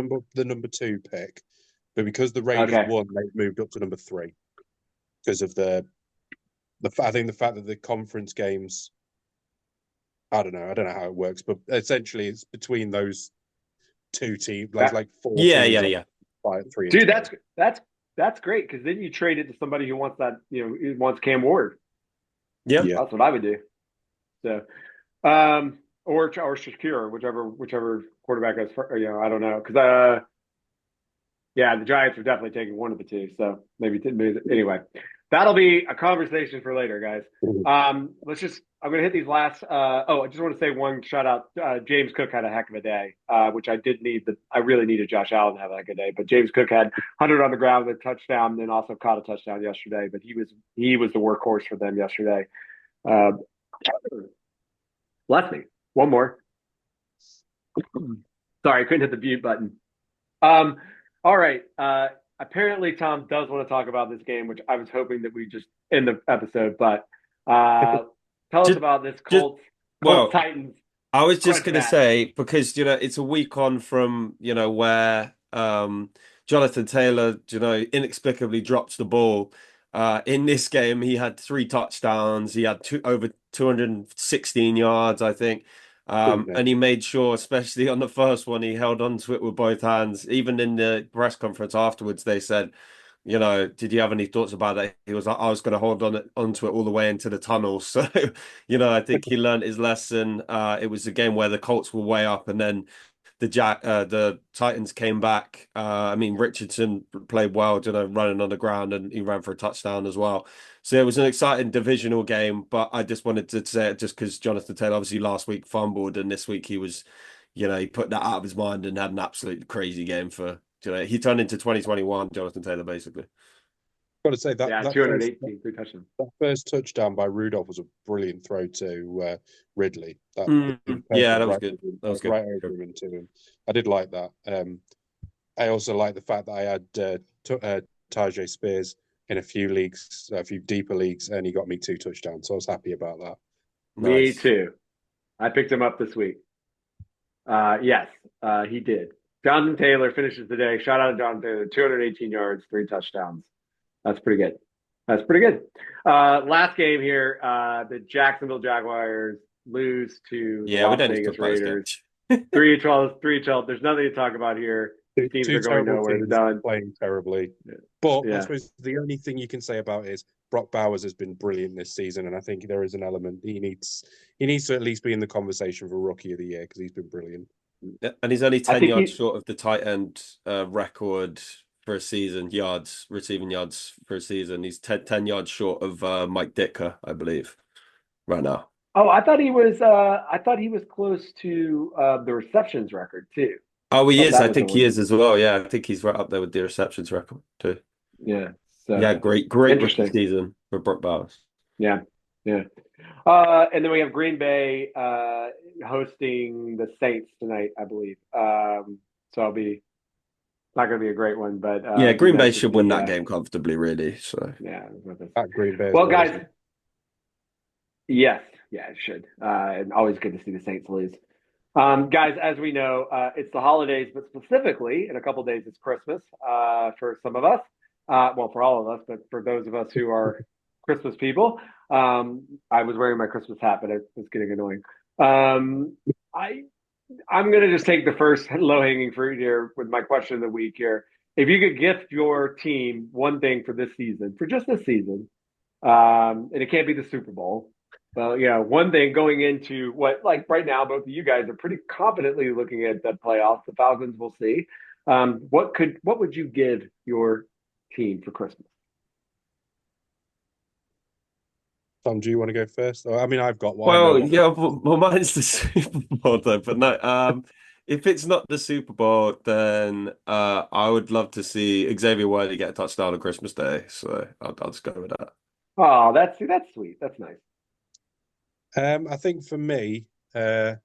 number two pick, but because the Raiders Okay. won, they've moved up to number three because of I think the fact that the conference games. I don't know how it works, but essentially it's between those two teams, That, like four Yeah, teams yeah, on yeah. five, 3 and dude, two. that's great because then you trade it to somebody who wants that, who wants Cam Ward. Yep. Yeah, That's what I would do. So, or Shakir, whichever quarterback goes first, I don't know because yeah, the Giants are definitely taking one of the two. So maybe anyway, that'll be a conversation for later, guys. I'm gonna hit these last. I just want to say one shout out. James Cook had a heck of a day, which I did need. I really needed Josh Allen to have a heck of a day, but James Cook had 100 on the ground with a touchdown, then also caught a touchdown yesterday. But he was the workhorse for them yesterday. Uh, Bless me. One more. Sorry, I couldn't hit the mute button. Um, all right. Apparently, Tom does want to talk about this game, which I was hoping that we just end the episode. But tell us Just, about this just, Colts well, Titans I was just crunch gonna match. say because it's a week on from where Jonathan Taylor inexplicably drops the ball. In this game, he had 3 touchdowns. He had over 216 yards, I think. And he made sure, especially on the first one, he held on to it with both hands. Even in the press conference afterwards, they said, did you have any thoughts about that? He was like, I was going to hold onto it all the way into the tunnel. So, I think he learned his lesson. It was a game where the Colts were way up, and then the Titans came back. I mean, Richardson played well, running on the ground, and he ran for a touchdown as well. So it was an exciting divisional game. But I just wanted to say it just because Jonathan Taylor obviously last week fumbled, and this week he was, he put that out of his mind and had an absolute crazy game for. He turned into 2021, Jonathan Taylor, basically. Got to say that Yeah, that 218, three touchdowns. that first touchdown by Rudolph was a brilliant throw to Ridley. Yeah, that was good. That was good. Right over him into him. I did like that. I also like the fact that I had Tajay Spears in a few leagues, a few deeper leagues, and he got me 2 touchdowns. So I was happy about that. Me too. I picked him up this week. Yes, he did. Jonathan Taylor finishes the day. Shout out to Jonathan Taylor, 218 yards, 3 touchdowns. That's pretty good. That's pretty good. Last game here, the Jacksonville Jaguars lose to the Las Vegas Raiders. 3-12, 3-12. There's nothing to talk about here. Teams are going nowhere. They're done. Playing terribly. But I suppose the only thing you can say about it is Brock Bowers has been brilliant this season, and I think there is an element he needs to at least be in the conversation for Rookie of the Year because he's been brilliant. And he's only 10 yards short of the tight end record for a season, receiving yards for a season. He's 10 yards short of Mike Ditka, I believe, right now. Oh, I thought he was close to the receptions record too. Oh, he is. I think he is as well. Yeah, I think he's right up there with the receptions record too. Yeah. So, yeah, great rookie season for Brock Bowers. Yeah. And then we have Green Bay hosting the Saints tonight, I believe. So I'll be not going to be a great one, but Green Bay should win that game comfortably, really. So yeah, at Green Bay. Well, guys, yes, it should, and always good to see the Saints lose. Guys, as we know, it's the holidays, but specifically in a couple of days, it's Christmas for some of us. Well, for all of us, but for those of us who are Christmas people, I was wearing my Christmas hat, but it was getting annoying. I'm going to just take the first low-hanging fruit here with my question of the week here. If you could gift your team one thing for this season, for just this season, and it can't be the Super Bowl, well, one thing going into what, like right now, both of you guys are pretty confidently looking at the playoffs. The Falcons, we'll see. What would you give your team for Christmas? Tom, do you want to go first? I mean, I've got one. Well, mine's the Super Bowl though, but no. If it's not the Super Bowl, then I would love to see Xavier Worthy get a touchdown on Christmas Day. So I'll just go with that. Oh, that's sweet. That's nice. I think for me, I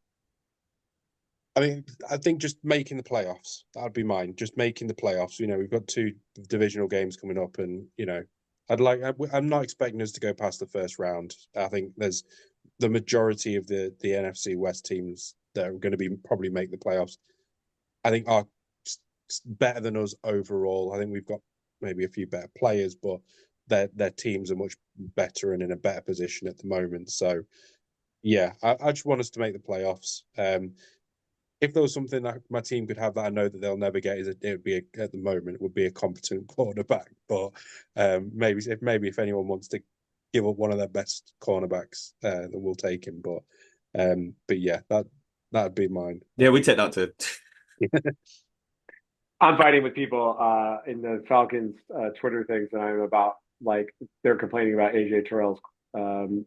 think just making the playoffs. That'd be mine. Just making the playoffs. We've got 2 divisional games coming up, and I'm not expecting us to go past the first round. I think there's the majority of the NFC West teams that are going to be probably make the playoffs. I think are better than us overall. I think we've got maybe a few better players, but their teams are much better and in a better position at the moment. So, yeah, I just want us to make the playoffs. If there was something that my team could have that I know that they'll never get, at the moment, it would be a competent quarterback. But maybe if anyone wants to give up one of their best cornerbacks, then we'll take him. But yeah, that'd be mine. Yeah, we take that too. I'm fighting with people in the Falcons Twitter things that I'm about. Like they're complaining about AJ Terrell's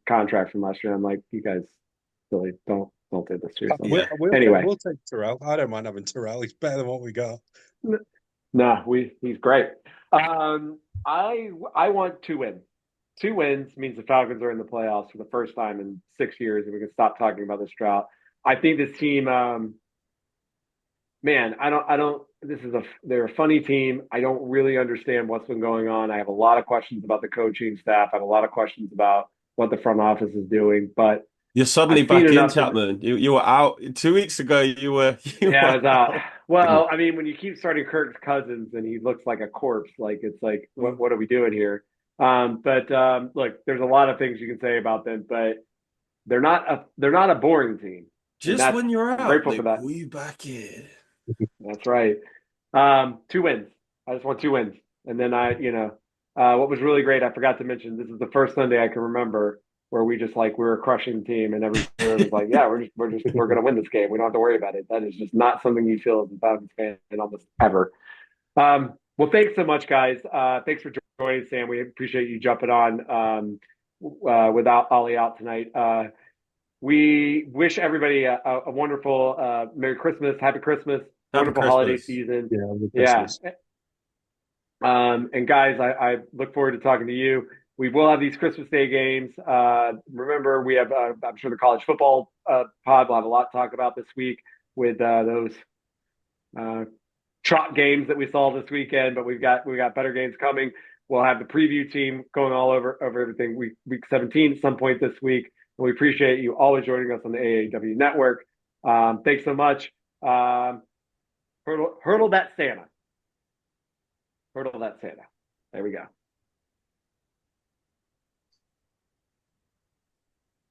contract from last year. I'm like, you guys really don't do this to yourself. Anyway, we'll take Terrell. I don't mind having Terrell. He's better than what we got. No, he's great. I want 2 wins. 2 wins means the Falcons are in the playoffs for the first time in 6 years, and we can stop talking about this drought. I think this team, man, they're a funny team. I don't really understand what's been going on. I have a lot of questions about the coaching staff. I have a lot of questions about what the front office is doing, but you're suddenly back in, Chapman. You were out 2 weeks ago. I was out. Well, I mean, when you keep starting Kirk Cousins and he looks like a corpse, like it's like, what are we doing here? But look, there's a lot of things you can say about them, but they're not a boring team. And Just that's when you're I'm out, grateful they for that. pull you back in. That's right. 2 wins. I just want 2 wins. And then what was really great, I forgot to mention, this is the first Sunday I can remember where we just like we were crushing the team and everyone was like, yeah, we're gonna win this game. We don't have to worry about it. That is just not something you feel as a Falcons fan almost ever. Well, thanks so much, guys. Thanks for joining, Sam. We appreciate you jumping on without Ollie out tonight. We wish everybody a wonderful Merry Christmas, Happy Christmas, Happy wonderful holiday Christmas. season. Yeah, with Yeah. Christmas. And guys, I look forward to talking to you. We will have these Christmas Day games. Remember, we have, I'm sure the college football pod will have a lot to talk about this week with those trot games that we saw this weekend, but we got better games coming. We'll have the preview team going all over everything week 17 at some point this week. And we appreciate you always joining us on the AAW network. Thanks so much. Hurdle that Santa. Hurdle that Santa. There we go.